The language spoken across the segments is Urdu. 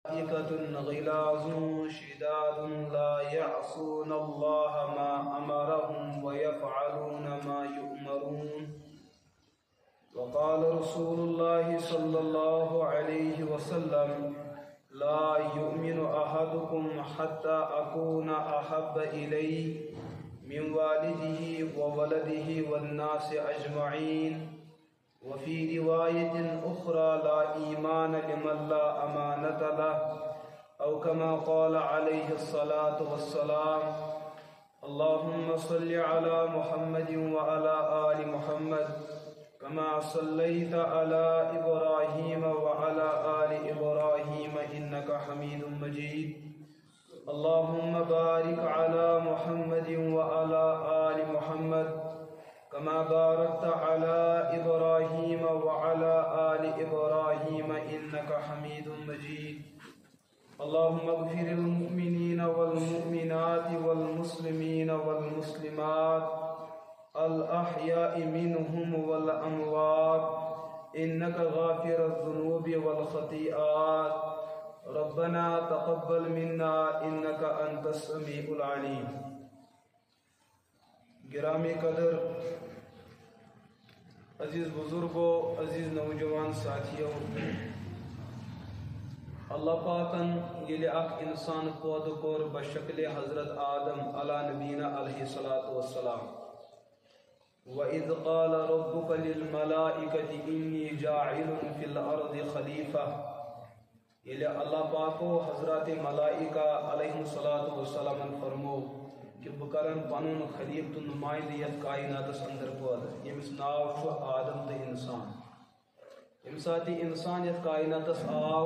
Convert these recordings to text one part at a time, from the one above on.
ملائكة غلاظ شداد لا يعصون الله ما أمرهم ويفعلون ما يؤمرون. وقال رسول الله صلى الله عليه وسلم: لا يؤمن أحدكم حتى أكون أحب إليه من والده وولده والناس أجمعين. وفي رواية أخرى: لا إيمان لمن لا أمانة له، أو كما قال عليه الصلاة والسلام. اللهم صل على محمد وعلى آل محمد كما صليت على إبراهيم وعلى آل إبراهيم إنك حميد مجيد. اللهم بارك على محمد وعلى آل محمد كما باركت على إبراهيم وعلى آل إبراهيم إنك حميد مجيد. اللهم اغفر المؤمنين والمؤمنات والمسلمين والمسلمات الأحياء منهم والأموات إنك غافر الذنوب والخطيئات. ربنا تقبل منا إنك أنت السميع العليم. گرامی قدر عزیز بزرگوں، عزیز نوجوان ساتھیوں، اللہ پاکن یل اخ انسان پود کور بشکل حضرت آدم علی نبینا علیہ الصلوۃ والسلام. وَإِذْ قَالَ رَبُّكَ لِلْمَلَائِكَةِ إِنِّي جَاعِلٌ فِي الْأَرْضِ خَلِيفَةً. یل اللہ پاکو حضرات ملائکہ علیہ الصلوۃ والسلام فرمو کہ بکرن پنن خلیف تو نمائندہ یت کائناتس اندر پود، یمس ناو چھو آدم تو انسان. یم ساتھی انسان یت کائناتس آو،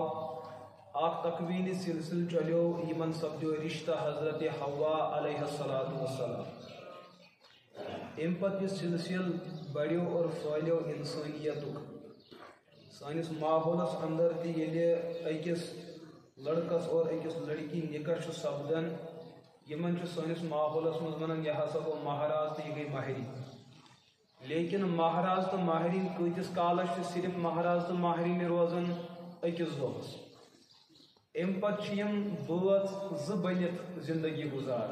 اخ تکوینی سلسل چلیو، یمن سپدیو رشتہ حضرت حوا علیہ الصلوۃ والسلام. ام پتہ یہ سلسل بڑیو اور پھلیو انسانیتک. سانس ماحولس اندر تہ ییلہِ أکس لڑکس اور أکس لڑکی نکاح چھُ سپدان، یمن چھُ سانس ماحولس مز ونان یہ ہسا گو مہراز تو یہ گئی ماہرین. لیکن مہراز تو ماہرین کۭتِس کالس چھِ صرف مہراز تو ماہرین روزان أکس دۄہس. ام پتہٕ چھِ یم بٲژ زٕ بٔنِتھ زندگی گزار.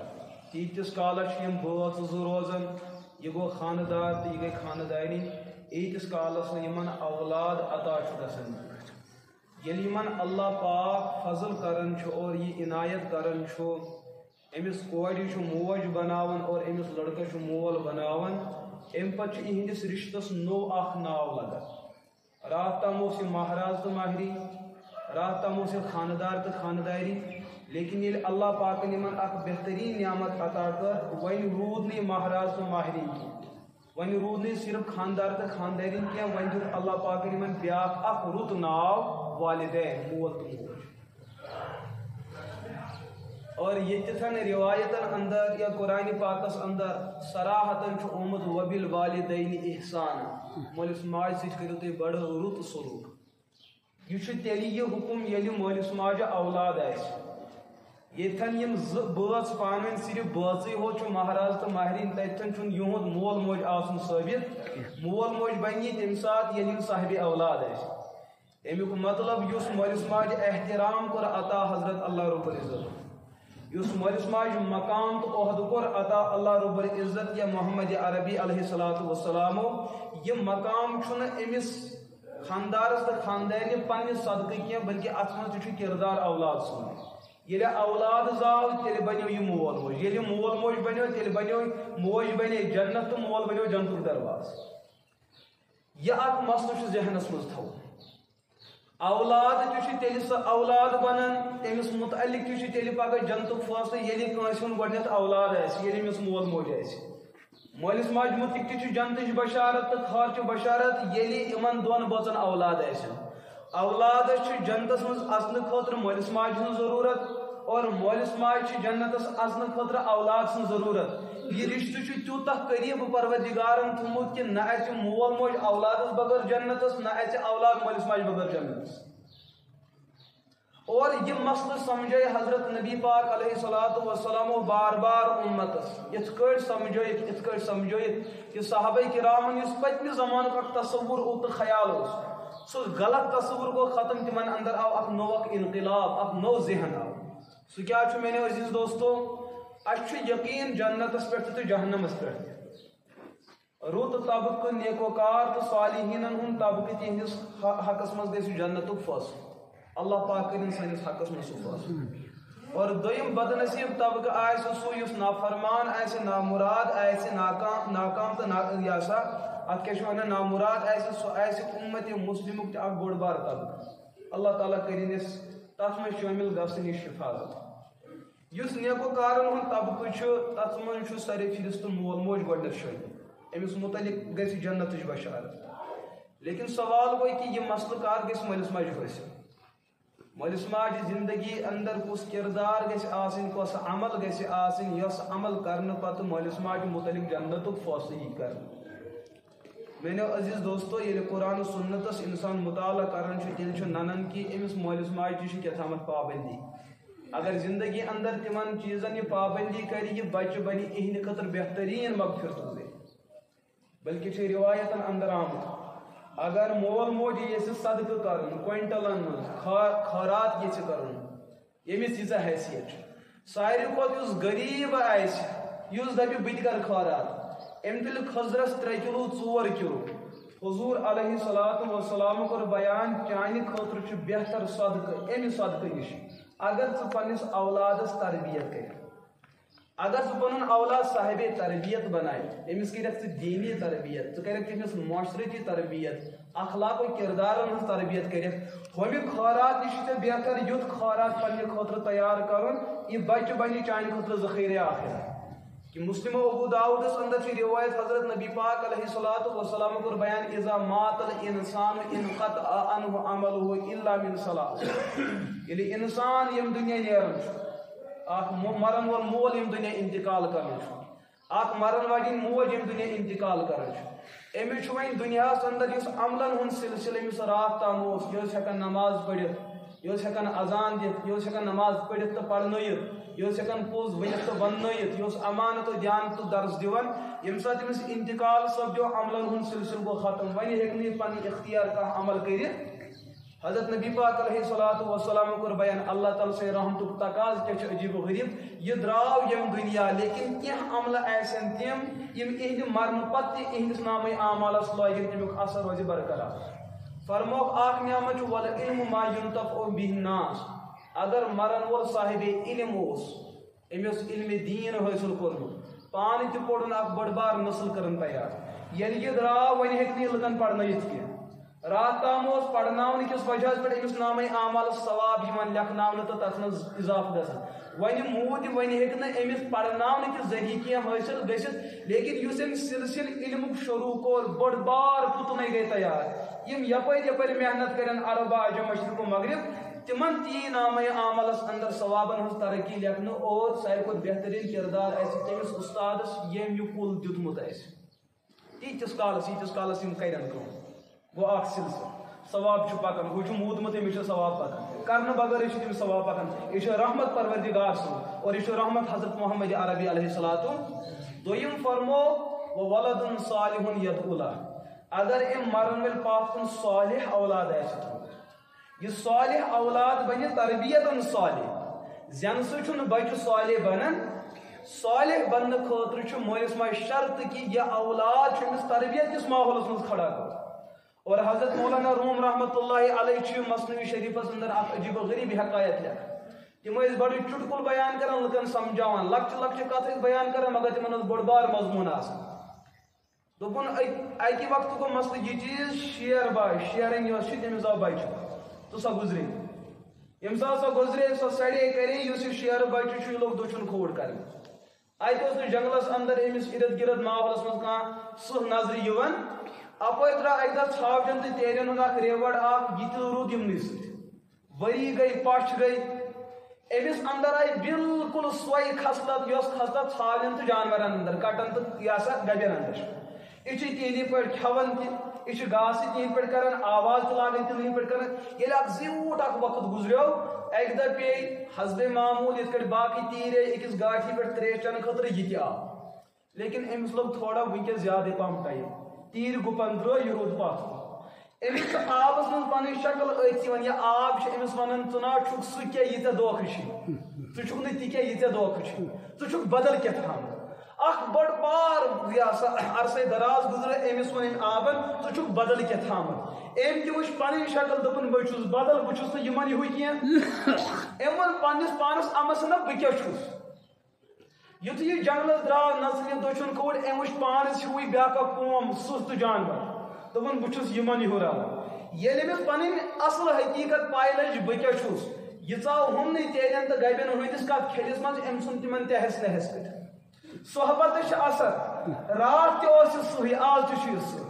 تیٖتِس کالس چھِ یم بٲژ زٕ روزان، یہ گو خاندار تو یہ گئی خانداری. ایتس کالس یمن اولاد عطا چھُ گژھان. ییٚلہِ یمن اللہ پاک فضل کران چھُ اور یہ عنایت کران چھُ، امس کورِ چھُ موج بناوان اور امس لڑکس چھُ مول بناوان، ام پتہٕ چھُ یہندس رشتس نو اخ ناو لگان. رات تام اوس یہ مہراز تو ماہری، رات تام اوس یہ خاندار تو خانداری. لیکن ییٚلہِ اللہ پاکن یمن اخ بہترین نعمت عطا کر، وۄنۍ روٗد نہٕ یہِ مہراز تو ماہرین کینٛہہ، وۄنۍ روٗد نہٕ صرف خاندار تو خاندارین کینٛہہ، وۄنۍ دیُت اللہ پاکن یمن بیاکھ اخ رُت ناو والدین، مول تو موج. اور یتن روایتن اندر یا قرآن پاکس اندر صراحتن چھُ آمُت وبالوالدین احسان، مٲلِس ماجہِ سۭتۍ کٔرِو تُہۍ بڑٕ رُت سلوٗک. یہ چھُ تیٚلہِ یہِ حُکُم ییٚلہِ مٲلِس ماجہِ اولاد آسہِ. ییٚتھن یِم زٕ بٲژ پانہٕ ؤنۍ صرف بٲژٕے ہوت چھُ مہراز تہٕ ماہرین، تتھن چھُنہٕ یِہُنٛد مول موج آسُن ثٲبت. مول موج بنہِ یہِ تمہِ ساتہٕ ییٚلہِ یِم صاحبِ اولاد آسہِ. امیُک مطلب یُس مٲلِس ماجہِ احترام کوٚر عطا حضرت اللہ رب العزت، یُس مٲلِس ماجہِ مقام تو عہدٕ کوٚر عطا اللہ رب العزت یا محمد عربی علیہ الصلوۃ والسلامو، یہ مقام چھُنہٕ أمِس خاندارس تہٕ خاندارنہِ پننہِ صدقہٕ کینٛہہ، بلکہ اتھ منٛز تہِ چھُ کردار اولاد سُنٛد. ییٚلہِ اولاد زاو تیٚلہِ بنیو یہِ مول موج، ییٚلہِ مول موج بنیو تیٚلہِ بنیو موج بنے جنت تہٕ مول بنیو جنتُک درواز. یہِ اکھ مسلہٕ چھُ ذہنس منٛز تھاوُن. اولاد تہِ چھُ تیٚلہِ سُہ اولاد بنان، تٔمِس متعلق تہِ چھُ تیٚلہِ پگہہ جنتُک فٲصلہٕ ییٚلہِ کٲنٛسہِ ہُنٛد گۄڈنٮ۪تھ اولاد آسہِ، ییٚلہِ أمِس مول موج آسہِ. مٲلِس ماجہِ متعلق تہِ چھُ جنتٕچ بشارت تہٕ خٲرچہِ بشارت ییٚلہِ یِمن دۄن بٲژن اولاد آسن. اولادس چھُ جنتس منٛز اژنہٕ خٲطرٕ مٲلِس ماجہِ ہٕنٛز ضروٗرت، اور مٲلِس ماجہِ چھِ جنتس اژنہٕ خٲطرٕ اولاد سٕنٛز ضروٗرت. یہ رشتہ چھُ تیوٗتاہ قریٖب پروردگارن تھوٚمُت کہِ نہ اژِ مول موج اولادس بغٲر جنتس، نہ اژِ اولاد مٲلِس ماجہِ بغٲر جنتس. اور یہ مسئلہ سمجھے حضرت نبی پاک علیہ الصلوۃ والسلام بار بار امتس یتھ کٔٹھۍ سمجھٲیِتھ کہ صحابہ کرامن یُس پٔتمہِ زمانُک اکھ تصور او تہٕ خیال اوس، سو غلط تصور کو ختم تمن اندر آو اخ نو اخ انقلاب اخ نو ذہن آو سو کیا چھو میرے عزیز دوستو اچھو یقین جنتس پہ تو جہنمس پہ رت طبقہ نیکوکار تو صالحین ہن طبقہ تہندس حقس مز گژھِ جنتک فیصلہ اللہ پاک کرن سٲنِس حقس مز سُہ فیصلہ اور دویم بد نصیب طبقہ آسہِ سُہ یُس نافرمان آسہِ نامراد آسہِ ناکام تو یہ سا ات کیا ونان نامراد آسہِ سُہ آسہِ اُمت مسلمُک تہِ اکھ بوٚڑ بار طبقہ اللہ تعالیٰ کٔرِنۍ أسۍ تتھ منٛز شٲمِل گژھنہٕ نِش حفاظت یُس نیکوکارن ہُنٛد طبقہٕ چھُ تتھ منٛز چھُ سرِ فہرست مول موج گۄڈنیٚتھ شٲمِل أمِس متعلق گژھِ جنتٕچ بشارت لیکن سوال گوٚو کہ یہِ مسلہٕ کر گژھِ مٲلِس ماجہِ حٲصِل مٲلِس ماجہِ زندگی اندر کُس کردار گژھِ آسٕنۍ کۄس عمل گژھِ آسٕنۍ یۄس عمل کرنہٕ پتہٕ مٲلِس ماجہِ متعلق جنتُک فٲصلہٕ یی کرنہٕ میانیو عزیز دوستو ییٚلہِ قرآن و سنتس انسان مطالعہ کران چھُ تیٚلہِ چھُ ننان کہ أمِس مٲلِس ماجہِ تہِ چھِ کیٛاہتامتھ پابندی اگر زندگی اندر تمن چیزن یہ پابندی کری یہ بچہ بنی اہند خاطر بہترین مغفرت دے بلکہ چھ روایتن اندر آمت اگر مول موج یہ صدقہ کرن کوئنٹلن خیرات یہ کرن یمس تیزا حیثیت ساروی کھوت اس غریب آس اس دپہ بت کر خیرات ام تل خضرس 3 کلو 4 کلو حضور علیہ الصلوۃ والسلام کور بیان چانہ خاطر چھ بہتر صدقہ ام صدقہ نش اگر ژٕ پننس اولادس تربیت کر اگر ژٕ پنن اولاد صاحب تربیت بنائے امس کرکھ ژٕ دینی تربیت ژٕ کرکھ تٔمِس معاشرتی تربیت اخلاق و کردارن ہٕنٛز تربیت کرکھ ہومہِ خٲرات نِش چھُ بہتر یُتھ خٲرات پننہِ خٲطرٕ تیار کرُن یہِ بچہ بنہِ چانہِ خٲطرٕ ذخیرِ آخرت کہ مسلم ابو داؤدس اندر چھ روایت حضرت نبی پاک علیہ الصلوۃ والسلام کو بیان اذا مات الانسان انقطع عنه عمله الا من ثلاث یعنی انسان یم دنیا نیرن اخ مرن وول مول یم دنیا انتقال کرن اخ مرن واجن موج یم دنیا انتقال کرن امی چھ وین دنیا اندر یس عملن ہن سلسلہ امس رات تام اوس یس ہکن نماز پڑھت یس ہکن اذان دِتھ یس ہکن نماز پڑھت تو پڑھنٲیِتھ یس ہکن پوز ؤنِتھ تو وننٲیِتھ یس امانت و دیانت تو درس دِوان یم سات امس انتقال سپدیو عملن ہن سلسلہ گو ختم وۄنۍ ہیٚکہِ نہٕ پنن اختیار کانٛہہ عمل کٔرِتھ حضرت نبی پاک علیہ الصلوۃ والسلام کور بیان اللہ تعالیٰ سے رحمتک تقاض کیا چھ عجیب و غریب یہ دراو یم دنیا لیکن کینٛہہ عمل آسن تم یم اہند مرن پتہ اہندس نام اعمالس لاگن تمیُک اثر روزِ برقرار فرموک اکھ نعمت والعلم ما ينتفع به الناس اگر مرن وول صاحب علم اوس امس علم دین حاصل کورمت پان تہ پوڑن اکھ بڑ بار نسل کرن تیار ییٚلہِ یہِ دراو وۄنۍ ہیٚکہِ نہٕ لُکن پرنٲیِتھ کینٛہہ رات تام اوس پرناون کس وجہ پہ امس نام اعمال ثواب یوان لیکھناونہ تو تس مز اضافہ گژھان ون موت ون ہیٚکہِ نہٕ امس پرناون کس ذریعہ کینٛہہ حٲصل گژھِتھ لیکن یُس أمۍ سلسل علمُک شروع کوٚر بٔڑ بار پُتنٕے گٔے تیار یم یپٲرۍ محنت کرن عرب عجم مشرق و مغرب تمن تی نام عملس اندر ثوابن ہٕنٛز ترقی لیکھنہٕ اور ساروی کھۄتہٕ بہترین کردار آسہِ تٔمِس استادس ییٚمۍ یہِ کُل دیُتمُت آسہِ تیٖتِس کالس یم کرن کٲم گو اخ سلسلہ ثواب چھ پکان ہُہ چھُ موٗدمُت أمِس چھُ ثواب پکان کرنہٕ بغٲر چھُ تٔمِس ثواب پکان یہِ چھُ رحمت پروردگار سُنٛد اور یہِ چھُ رحمت حضرت محمد عربی علیہ الصلوۃ دوٚیِم فرمو وولد صالح یدعو لہ اگر أمۍ مرن وٲلۍ پتھ کُن صالح اولاد آسہِ تھوٚمُت یہِ صالح اولاد بنہِ تربیتن صالح زینہٕ سۭتۍ چھُنہٕ بچہِ صالح بنان صالح بننہٕ خٲطرٕ چھُ مٲلِس ماجہِ شرط کہ یہِ اولاد چھُ أمِس تربیت کِس ماحولس منٛز کھڑا کرُن اور حضرت مولانا روم رحمۃ اللہ علیہ چھ مثنوی شریفس اندر اخ عجیب و غریب حقایت لیکھان تم ٲسۍ بڑٕ چٹکل بیان کران لُکن سمجھاوان لۄکچہِ لۄکچہِ کتھ ٲسۍ بیان کران مگر تمن اوس بوٚڑ بار مضموٗن آسان دوٚپُن اکہِ وقتہٕ گوٚو مسلہٕ یہِ چیٖز شیر باے شیرنگ یۄس چھِ تٔمِس آو بچہِ تہٕ سۄ گُزرے ییٚمہِ ساتہٕ سۄ گُزرے سۄ سڑے کرے یُس یہِ شیر بچہِ چھُ یہِ لوگ دٔچھُن کھوڑ کرنہِ اتہِ اوس نہٕ جنگلس اندر أمِس ارد گرد ماحولس منٛز کانٛہہ سٕہہ نظرِ یِوان اپٲرۍ درٛاو اکہِ دۄہ ژھاوجن تہٕ تیرٮ۪ن ہُنٛد اکھ ریوڑ اکھ یہِ تہِ روٗد یِمنٕے سۭتۍ ؤری گٔے پش گٔے أمِس اندر آیہِ بالکل سۄے خصلت یۄس خصلت ژھاوٮ۪ن تہٕ جانورن اندر کٹن تہٕ یہِ ہسا گبٮ۪ن اندر چھِ یہِ چھِ تِہنٛدی پٲٹھۍ کھٮ۪وان تہِ یہِ چھِ گاسہٕ تِہنٛدۍ پٲٹھۍ کران آواز تہِ لاگان تِہنٛدۍ پٲٹھۍ کران ییٚلہِ اکھ زیوٗٹھ اکھ وقت گُزریو اکہِ دۄہ پیٚیہِ حسبِ معموٗل یِتھ کٲٹھۍ باقٕے تیٖر أکِس گاٹھی پٮ۪ٹھ تریش چٮ۪نہٕ خٲطرٕ یہِ تہِ آو لیکن أمِس لوٚگ تھوڑا وٕنکٮ۪س زیادٕ پہم ٹایم تیٖر گُپن درٛٲے یہِ روٗد پتھ امس آبس من پن شکل اتھ یہ آب امس ونان نا چھک سہ کی یہ دھوکہ ٹھیک نا تہ دھوکہ ٹھیک بدل کیا تھام اخ بڑ بار عرصے دراز گزرے امس ون آبن ٹھیک بدل کیا تھام ام تہ وچ پن شکل دپن بہت بدل بہت نا یہ کی ام ون پنس پانس امس نا بہ کیا چھس یتھ یہ جنگلس درا نژ دچھن کھوڑ ام وچ پانس ہوئی بیاکھ قوم سست جانور دپن بہت یمن ہُرا ییٚلہِ أمِس پنٕنۍ اصل حقیقت پاے لٔج بہٕ کیٛاہ چھُس یہِ ژاو ہُمنٕے تیلٮ۪ن تہٕ گبٮ۪ن ہٕنٛدِس کتھ کھیلِس منٛز أمۍ ژھُن تِمن تہس نہس کٔرِتھ صحبتٕچ چھِ اثر راتھ تہِ اوس یہِ سُے آز تہِ چھُ یہِ سُہ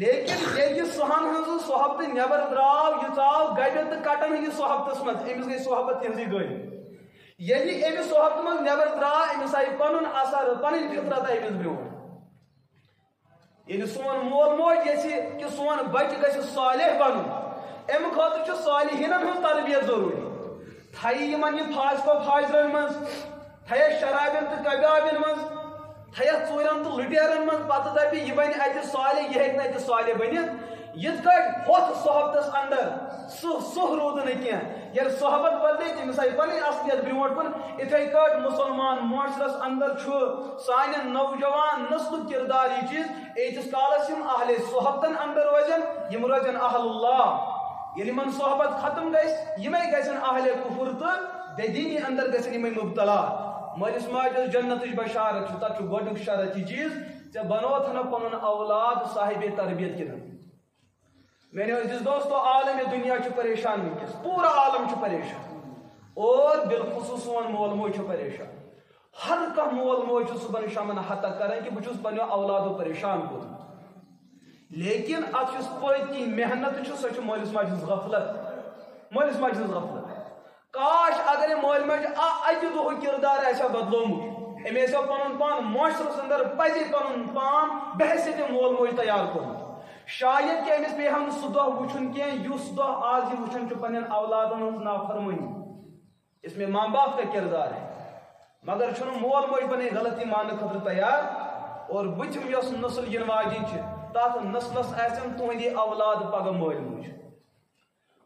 لیکن ییٚلہِ یہِ صحن ہٕنٛزٕ صحبتہٕ نٮ۪بر درٛاو یہِ ژاو گبٮ۪ن تہٕ کٹن ہٕنٛدِس صحبتس منٛز أمِس گٔے صحبت تِہنٛزٕے گٔے ییٚلہِ یہِ أمِس صحبتہٕ منٛز نٮ۪بر درٛاو أمِس آیہِ پنُن اثر پنٕنۍ فطرت آیہِ أمِس برٛونٛٹھ ییٚلہِ سون مول موج یژھِ کہِ سون بچہِ گژھِ صالح بنُن امہِ خٲطرٕ چھُ صالحیٖنن ہٕنٛز تربیت ضروٗری تھایہِ یِمن یہِ فاسقو فاجرن منٛز تھایَکھ شرابٮ۪ن تہٕ کبابٮ۪ن منٛز تھایَکھ ژوٗرٮ۪ن تہٕ لُٹیرن منٛز پتہٕ دپہِ یہِ بنہِ اتہِ صالح یہِ ہیٚکہِ نہٕ اتہِ صالح بٔنِتھ یِتھ کٲٹھۍ ہوٚتھ صحبتس اندر سُہ روٗد نہٕ کینٛہہ ییٚلہِ صحبت بدلے تٔمِس آیہِ پنٕنۍ اصلیت برٛونٛٹھ کُن یِتھے کٲٹھۍ مُسلمان معاشرس اندر چھُ سانٮ۪ن نوجوان نسلُک کردار یہِ چیٖز ایٖتِس کالس یِم اہلِ صحبتن اندر روزن یِم روزن اہل اللہ ییٚلہِ یِمن صحبت ختم گژھِ یِمے گژھن اہلِ کفر تہٕ بدیٖنی اندر گژھن یِمے مبتلا مٲلِس ماجہِ یۄس جنتٕچ بشارت چھُ تتھ چھُ گۄڈنیُک شرط یہِ چیٖز ژےٚ بنوتھ نہٕ پنُن اولاد صاحبِ تربیت کِنہٕ میٛانیو عزیز دوستو عالم دنیا چھُ پریشان ونکیٚس پوٗرٕ عالم چھُ پریشان اور بالخصوٗص سون مول موج چھُ پریشان ہر کانٛہہ مول موج چھُ صبحن شامن حتک کران کہ بہٕ چھُس پننیو اولادو پریشان کوٚرمُت لیکن اتھ یُس پٔتۍ کِنۍ محنت چھُ سۄ چھِ مٲلِس ماجہِ ہٕنٛز غفلت مٲلِس ماجہِ ہٕنٛز غفلت کاش اگر یہِ مٲلۍ ماجہِ اکہِ دۄہُک کردار آسہِ ہا بدلومُت أمۍ آسہِ ہا پنُن پان معاشرس اندر پزِ پنُن پان بحثیت مول موج تیار کوٚرمُت شاید کہ أمِس پیٚیہِ ہا نہٕ سُہ دۄہ وٕچھُن کینٛہہ یُس دۄہ آز یہِ وٕچھان چھُ پننٮ۪ن اولادن ہٕنٛز نافرمٲنی اس میں ماں باپ کا کردار ہے مگر چھُنہٕ مول موج پنٕنۍ غلطی ماننہٕ خٲطرٕ تیار اور بٕتھِم یۄس نسل یِنہٕ واجیٚنۍ چھِ تتھ نسلس آسن تُہنٛدی اولاد پگہہ مٲلۍ موج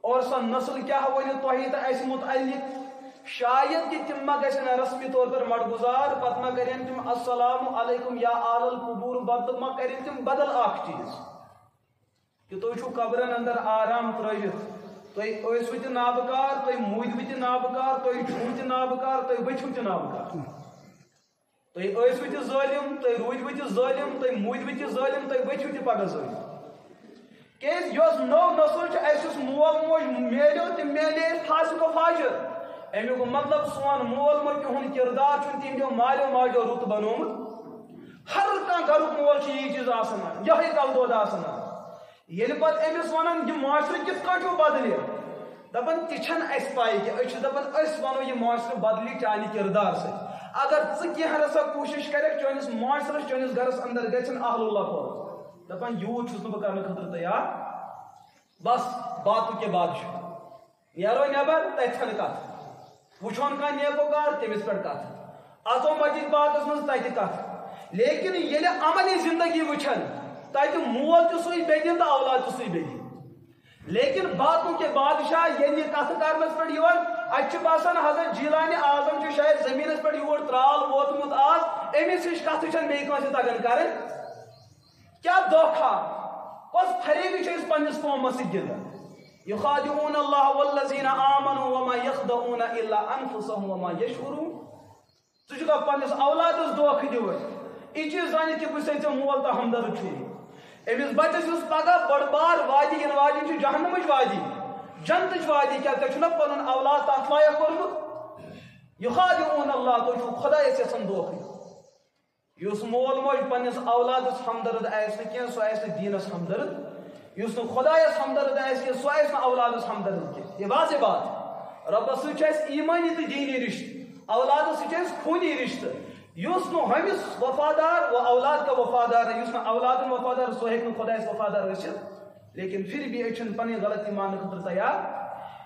اور سۄ نسل کیٛاہ وَنہِ تۄہہِ تہٕ اَسہِ مُتعلق شاید کہ تِم ما گژھن رسمی طور پر مڑگزار پتہٕ ما کرن تِم السلام علیکم یا آل القبور بدل ما کرن تِم بدل اکھ چیٖز کہ تُہۍ چھُو قبرن اندر آرام ترٲوِتھ تُہۍ ٲسوٕ تہِ نابکار تُہۍ موٗدوٕ تہِ نابکار تُہۍ چھُو تہِ نابکار تُہۍ ؤتھِو تہِ نابکار تُہۍ ٲسوٕ تہِ ظٲلِم تُہۍ روٗدوٕ تہِ ظٲلِم تُہۍ موٗدوٕ تہِ ظٲلِم تُہۍ ؤتھِو تہِ پگہہ ظٲلِم کیٛازِ یۄس نٔو نسل چھِ اَسہِ یُس مول موج میلیو تِم میلے اَسہِ فاسق و فاجر امیُک مطلب سون مول موج تِہُنٛد کردار چھُنہٕ تِہنٛدیو مالیو ماجیو رُت بنومُت ہر کانٛہہ گرُک مول چھُ یی چیٖز آسان یِہوٚے کل دود آسان ییٚلہِ پتہٕ أمِس ونان یہِ معاشرٕ کِتھ کٲٹھۍ چھُو بدلہِ دپان تہِ چھنہٕ اَسہِ پاے کہِ أسۍ چھِ دپان أسۍ ونو یہِ معاشرٕ بدلہِ چانہِ کردار سۭتۍ اگر ژٕ کینٛہہ رژھا کوٗشش کرکھ چٲنِس معاشرس چٲنِس گرس اندر گژھن اہل اللہ فوج دپان یوٗت چھُس نہٕ بہٕ کرنہٕ خٲطرٕ تیار بس باتو کے بعد چھُ نیرو نٮ۪بر تتہِ ژھنہٕ کتھ وٕچھون کانٛہہ نیکوکار تٔمِس پٮ۪ٹھ کتھ اژو مسجد پاکس منٛز تتہِ کتھ لیکن ییٚلہِ عملی زندگی وٕچھن تتہِ مول تہِ سُے بیٚنہِ تہٕ اولاد تہِ سُے بیٚنہِ لیکن باتوں کے بادشاہ ییٚلہِ یہِ کتھٕ کرنس پٮ۪ٹھ یِوان اتہِ چھُ باسان حضرت جیٖلانہِ اعظم چھُ شاید زمیٖنس پٮ۪ٹھ یور ترال ووتمُت آز أمِس ہِش کتھٕ چھنہٕ بیٚیہِ کٲنٛسہِ تگان کرٕنۍ کیٛاہ دھوکھا کۄس فریبی چھِ أسۍ پننِس قومس سۭتۍ گِنٛدان یخادعون اللہ والذین آمنوا وما یخدعون الا انفسهم وما یشعرون ژٕ چھُکھا پننِس اولادس دھوکہٕ دِوان یہِ چیٖز زانہِ کہِ بہٕ چھُسے ژےٚ مول تہٕ ہمدرد چھُے أمِس بچس یُس پگہہ بٔڑ بار وادی یِنہٕ واجیٚنۍ چھِ جہنمٕچ وادی جنتٕچ وادی کیٛاہ ژےٚ چھُنہ پنُن اولاد تتھ لایق کوٚرمُت یخادعون اللہ تُہۍ چھُو خۄدایس یژھان دھوکہٕ یُس مول موج پننِس اولادس ہمدرد آسہِ نہٕ کینٛہہ سُہ آسہِ نہٕ دیٖنس ہمدرد یُس نہٕ خۄدایس ہمدرد آسہِ کینٛہہ سُہ آسہِ نہٕ اولادس ہمدرد کینٛہہ یہ واضح بات رۄبس سۭتۍ چھُ اَسہِ ایٖمٲنی تہٕ دیٖنی رشتہٕ اولادس سۭتۍ چھُ اَسہِ خوٗنی رشتہٕ یُس نہٕ ہُمِس وفادار و اولاد کا وفادار ہے یُس نہٕ اولادن وفادار سُہ ہیٚکہِ نہٕ خۄدایس وفادار ٲسِتھ لیکن پھر بھی أسۍ چھِنہٕ پنٕنۍ غلطی ماننہٕ خٲطرٕ تیار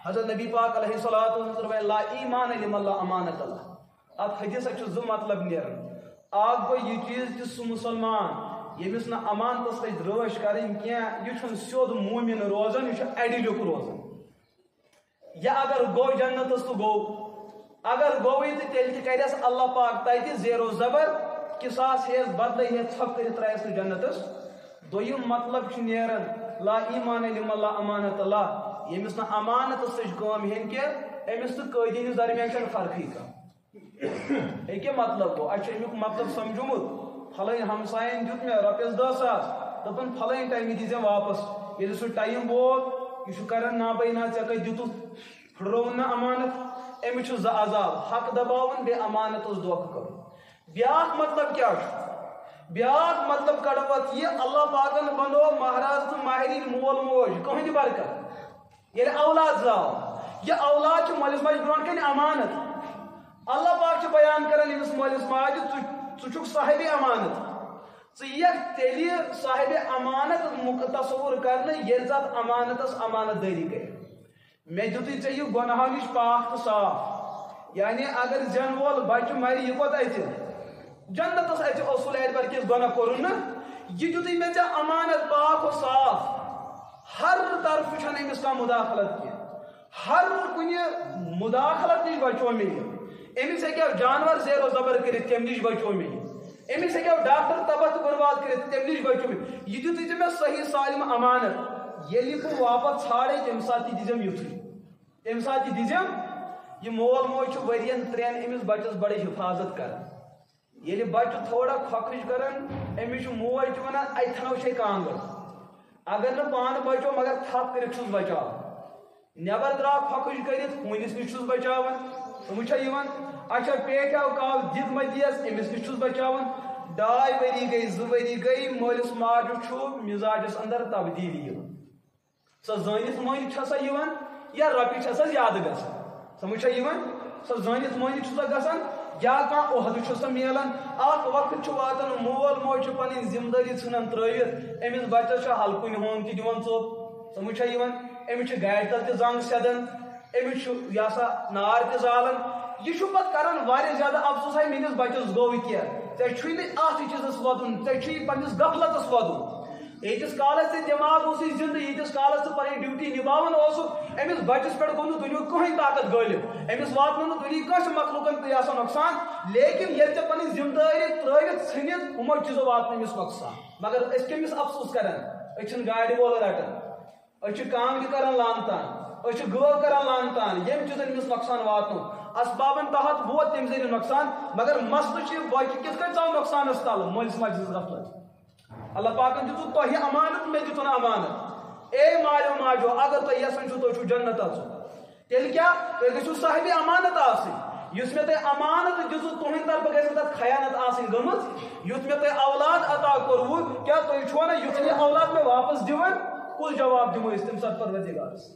حضرت نبی پاک علیہ الصلوۃ والسلام لا ایمان لمن لا امانت اللہ اتھ حدیثس چھُ زٕ مطلب نیران اکھ گوٚو یہِ چیٖز کہِ سُہ مُسلمان یمس نا امانتس پہ دروش کریں کی یہ سیود مومن روزان یہ اڈیلیک روزان یا اگر گو جنتس تو گو اگر گوی تو تیل کرس اللہ پاک تتہ زیر و زبر قصاص ہیس بدلے ہیس ژھپ کر ترائس جنتس دویم مطلب نیران لا ایمان لمن لا امانت اللہ یمس نا امانت سچ کام ہین کی امس تو قیدی ہندس درمیان فرقی کم یہ مطلب گو اچھا امیک مطلب سمجھومت پھلائن ہمسائن دیت مے رۄپیس 10,000 دپن پھلائن ٹائم دی واپس ییٚلہِ سُہ ٹایم ووت یہ کران نا بے نا ژےٚ کتہِ دِتُتھ پھٹرووُن نا امانت امس زٕ عذاب حق دباوُن بیٚیہِ امانتس دھوکہ کرُن بیاکھ مطلب کیا بیاکھ مطلب کڑو پتہٕ یہ اللہ پاکن بنو مہراز تو ماہرین مول موج کہٕنۍ تہِ برکت ییٚلہِ اولاد زاو یہ اولاد چھ مٲلِس ماجہِ برونٛٹھ کَنہِ امانت اللہ پاک چھ بیان کران یمس مٲلِس ماجہِ ژٕ چھُکھ صاحبِ امانت ژٕ یِکھ تیٚلہِ صاحبِ امانت تصور کرنہٕ ییٚلہِ ژٕ اتھ امانتس امانت دٲری کٔرِتھ مےٚ دِتُے ژےٚ یہِ گۄناہو نِش پاک تہٕ صاف یعنی اگر زین وول بچہ مرِ یہِ کوٚت اَژِ جنتس اَژِ اصول اعتبار کِس گۄناہ کوٚرُن نہٕ یہِ دِتُے مےٚ ژےٚ امانت پاک و صاف ہر طرفہٕ چھنہٕ أمِس کانٛہہ مداخلت کینٛہہ ہر کُنہِ مداخلت نِش بچو مےٚ یہِ أمِس ہیٚکیو جانور زیر و زبر کٔرِتھ تمہِ نِش بچو مےٚ یہِ أمِس ہیٚکیو ڈاکٹر تباہ تہٕ برباد کٔرِتھ تمہِ نِش بچو مےٚ یہِ دِتُے ژےٚ مےٚ صحیح سالم امانت ییٚلہِ بہٕ واپس ژھانڈے تمہِ ساتہٕ تہِ دِژٮ۪م یُتھُے تمہِ ساتہٕ تہِ دِژٮ۪م یہ مول موج چھُ ؤرین 3 أمِس بچس بڑے حفاظت کران ییٚلہِ بچہ تھوڑا کھۄکھٕج کران أمِس چھُ موج تہِ ونان اَتہِ تھاو چھے کانٛگٕر اگر نہٕ پانہٕ بچو مگر تھپھ کٔرِتھ چھُس بچاوان نٮ۪بر درٛاو کھۄکھٕج کٔرِتھ ہوٗنِس نِش چھُس بچاوان تِمہٕ چھا یِوان اچھا پیٹھیو کاو دِد ما دِیَس أمِس نِش چھُس بچاوان 2 ؤری گٔے 2 ؤری گٔے مٲلِس ماجہِ چھُ مِزاجس اندر تبدیٖلی یِوان سۄ زٲنِتھ مٲنِتھ چھےٚ سۄ یِوان یا رۄپیہِ چھےٚ سۄ زیادٕ گژھان سمجھ چھا یِوان سۄ زٲنِتھ مٲنِتھ چھُ سۄ گژھان یا کانٛہہ عہدٕ چھُ سۄ میلان اکھ وقت چھُ واتان مول موج چھُ پنٕنۍ ذمہٕ دٲری ژھٕنان ترٲوِتھ أمِس بچس چھُ ہلکُنۍ ہوم تہِ دِوان ژوٚپ سمجھ چھا یِوان أمِس چھِ گاڑِ تل تہِ زنٛگ سیدان أمِس چھُ یہِ ہسا نار تہِ زالان یہ چھُ پتہٕ کران واریاہ زیادٕ افسوس ہے میٲنِس بچس گوٚو کینٛہہ ژےٚ چھُے نہٕ اتھ چیٖزس وۄدُن ژےٚ چھُے پننِس غفلتس وۄدُن ییٖتِس کالس ژےٚ دٮ۪ماغ اوسُے زندٕ ییٖتِس کالس ژٕ پنٕنۍ ڈیوٹی نِباوان اوسُکھ أمِس بچس پٮ۪ٹھ گوٚو نہٕ دُنیہُک کٕہٕنۍ طاقت غٲلب أمِس واتنو نہٕ دُنہِکۍ کٲنٛسہِ مخلوٗقن تہِ آسان نۄقصان لیکن ییٚلہِ ژےٚ پنٕنۍ ذمہٕ دٲری ترٲوِتھ ژھٕنِتھ یِمو چیٖزو واتنو أمِس نۄقصان مگر أسۍ کٔمِس افسوس کران أسۍ چھِنہٕ گاڑِ وول رٹان أسۍ چھِ کانٛگرِ کران لان تان أسۍ چھِ گٲو کران لان تان ییٚمہِ چیٖزن أمِس نۄقصان واتنو اسبابن تحت ووت تمہِ ذٔریعہٕ نۄقصان مگر مسلہٕ چھُ باقٕے کِتھ کٔنۍ ژاو نۄقصانس تل مٲلِس ماجہِ ہٕنٛز غفلت اللہ پاکن دِتُن تۄہہِ امانت مےٚ دِتُن امانت اے مالیو ماجو اگر تُہۍ یژھان چھِو تُہۍ چھِو جنت اژُن تیٚلہِ کیٛاہ تُہۍ گٔژھِو صاحبِ امانت آسٕنۍ یُس مےٚ تۄہہِ امانت دِژوٕ تُہنٛدِ طرفہٕ گژھِ نہٕ تتھ خیانت آسٕنۍ گٔمٕژ یُتھ مےٚ تۄہہِ اولاد عطا کوٚروٕ کیٛاہ تُہۍ چھُوا نہ یُتھ یہِ اولاد مےٚ واپس دِوان کُس جواب دِمو أسۍ تمہِ ساتہٕ پروردِگارس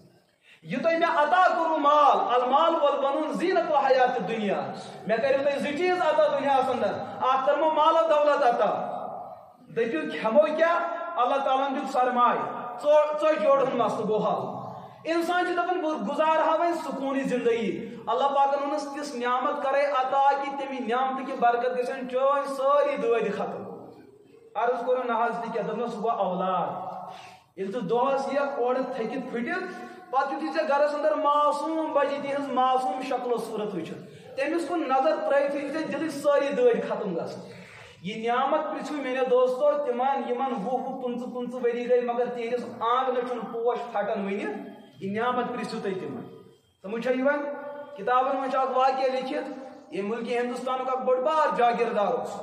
یہ تۄہہِ مےٚ عطا کوٚروٕ مال المال والبنوٗن زیٖنت الحیات الدُنیا مےٚ کٔرِو تۄہہِ 2 چیٖز عطا دُنیاہس اندر اکھ کٔرمو مال و دولت عطا دٔپِو کھٮ۪مو کیٛاہ اللہ تعالیٰ ہن دیُت سرمایہِ ژۄچہِ جوڑٕ ہُنٛد مسلہٕ گوٚو حل انسان چھُ دپان بہٕ گُزارہا وۄنۍ سکوٗنٕچ زندگی اللہ پاکن ووٚنُس تِژھ نعمت کرے عطا کہ تمہِ نعمتہٕ کہِ برکت گژھن چٲنۍ سٲری دٲدۍ ختم عرض کوٚرُن نہ حظ تہِ کیٛاہ دوٚپنس سُہ گوٚو اولاد ییٚلہِ ژٕ دۄہس یِکھ اورٕ تھٔکِتھ پھٕٹِتھ پتہٕ یُتھُے ژےٚ گرس اندر معصوٗم بچہِ تِہنٛز معصوٗم شکل و صوٗرت وٕچھِتھ تٔمِس کُن نظر ترٲیِتھ یہِ ژےٚ دِلٕچ سٲری دٲدۍ ختم گژھن یہ نعمت پرژھِو میٲنیو دوستو تِمن یِمن 20 25 ؤری گٔے مگر تِہنٛدِس آنگنس چھُنہٕ پوش پھٹان وٕنہِ یہ نعمت پرژھِو تُہۍ تِمن سمجھ چھا یِوان کتابن منٛز چھُ اکھ واقعہ لیکھِتھ ییٚمہِ مُلکہِ ہندوستانُک اکھ بوٚڑ بار جاگیردار اوس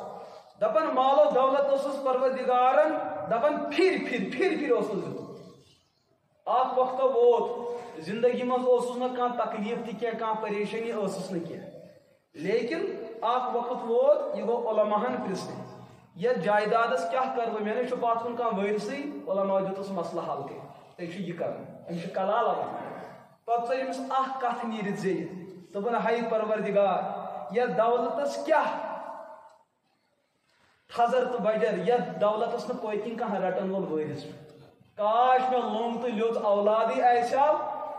دپان مال و دولت اوسُس پروردِگارن دپان پھِرِ اوسُس دیُتمُت اکھ وقتہ ووت زندگی منٛز اوسُس نہٕ کانٛہہ تکلیٖف تہِ کینٛہہ کانٛہہ پریشٲنی ٲسٕس نہٕ کینٛہہ لیکن اکھ وقت ووت یہ گوٚو علماہن پرژھنہِ یتھ جائیدادس کیٛاہ کرٕ بہٕ مےٚ نَے چھُ پتھ کُن کانٛہہ وٲرثٕے علماو دیُتُس مسلہٕ حل کٔرِتھ تۄہہِ چھُ یہِ کرُن أمِس چھُ کلالہ وَنان پتہٕ ژٔج أمِس اکھ کتھ نیٖرِتھ زیٖٹھ دوٚپُن ہے پروردِگار یتھ دولتس کیٛاہ تھزر تہٕ بجر یتھ دولتس نہٕ پٔتۍ کِنۍ کانٛہہ رٹن وول وٲرث چھُ کاش مےٚ لوٚنگ تہٕ لیوٚژ اولادٕے آسہِ ہا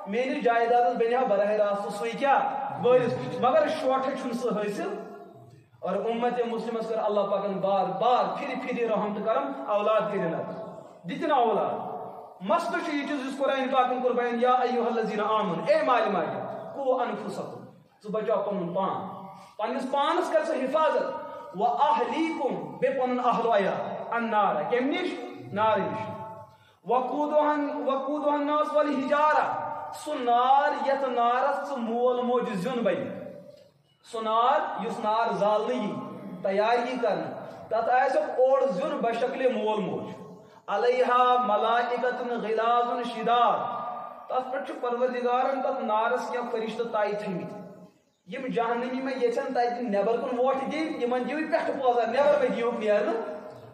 میٲنِس جائیدادس بنہِ ہا براہ راست سُے کیٛاہ وٲرث مگر شوٹھے چھُنہٕ سُہ حٲصِل اور امت مسلمس کر اللہ پاکن بار بار پھر رحمت کرم اولاد کرنا دتنا اولاد مسئلہ یہ چیز اس قرآن پاکن کور بیان یا ایھا الذین آمنوا اے مال ماجد قوا انفسکم ژٕ بچاو پنن پان پنس پانس کر ژٕ حفاظت و اہلیکم بے پنن اہل و عیال النار کم نش نار نش وقودها الناس والحجارہ سہ نار یت نارس ژٕ مول موج زیُن بنہِ سہ نار یس نار زالنہٕ تیاری کرنا تت آسک اوڑ زیُن بشکل مول موج علیہا ملائکۃ غلاظ شداد تس پہ پروردگارن تت نارس کیا فرشتہ تائے تھمت یم جہنمی میں یچن تتہ نیبر کن ووٹ دین یمن دیو پٹھ پوزار نیبر میں دیو نیرن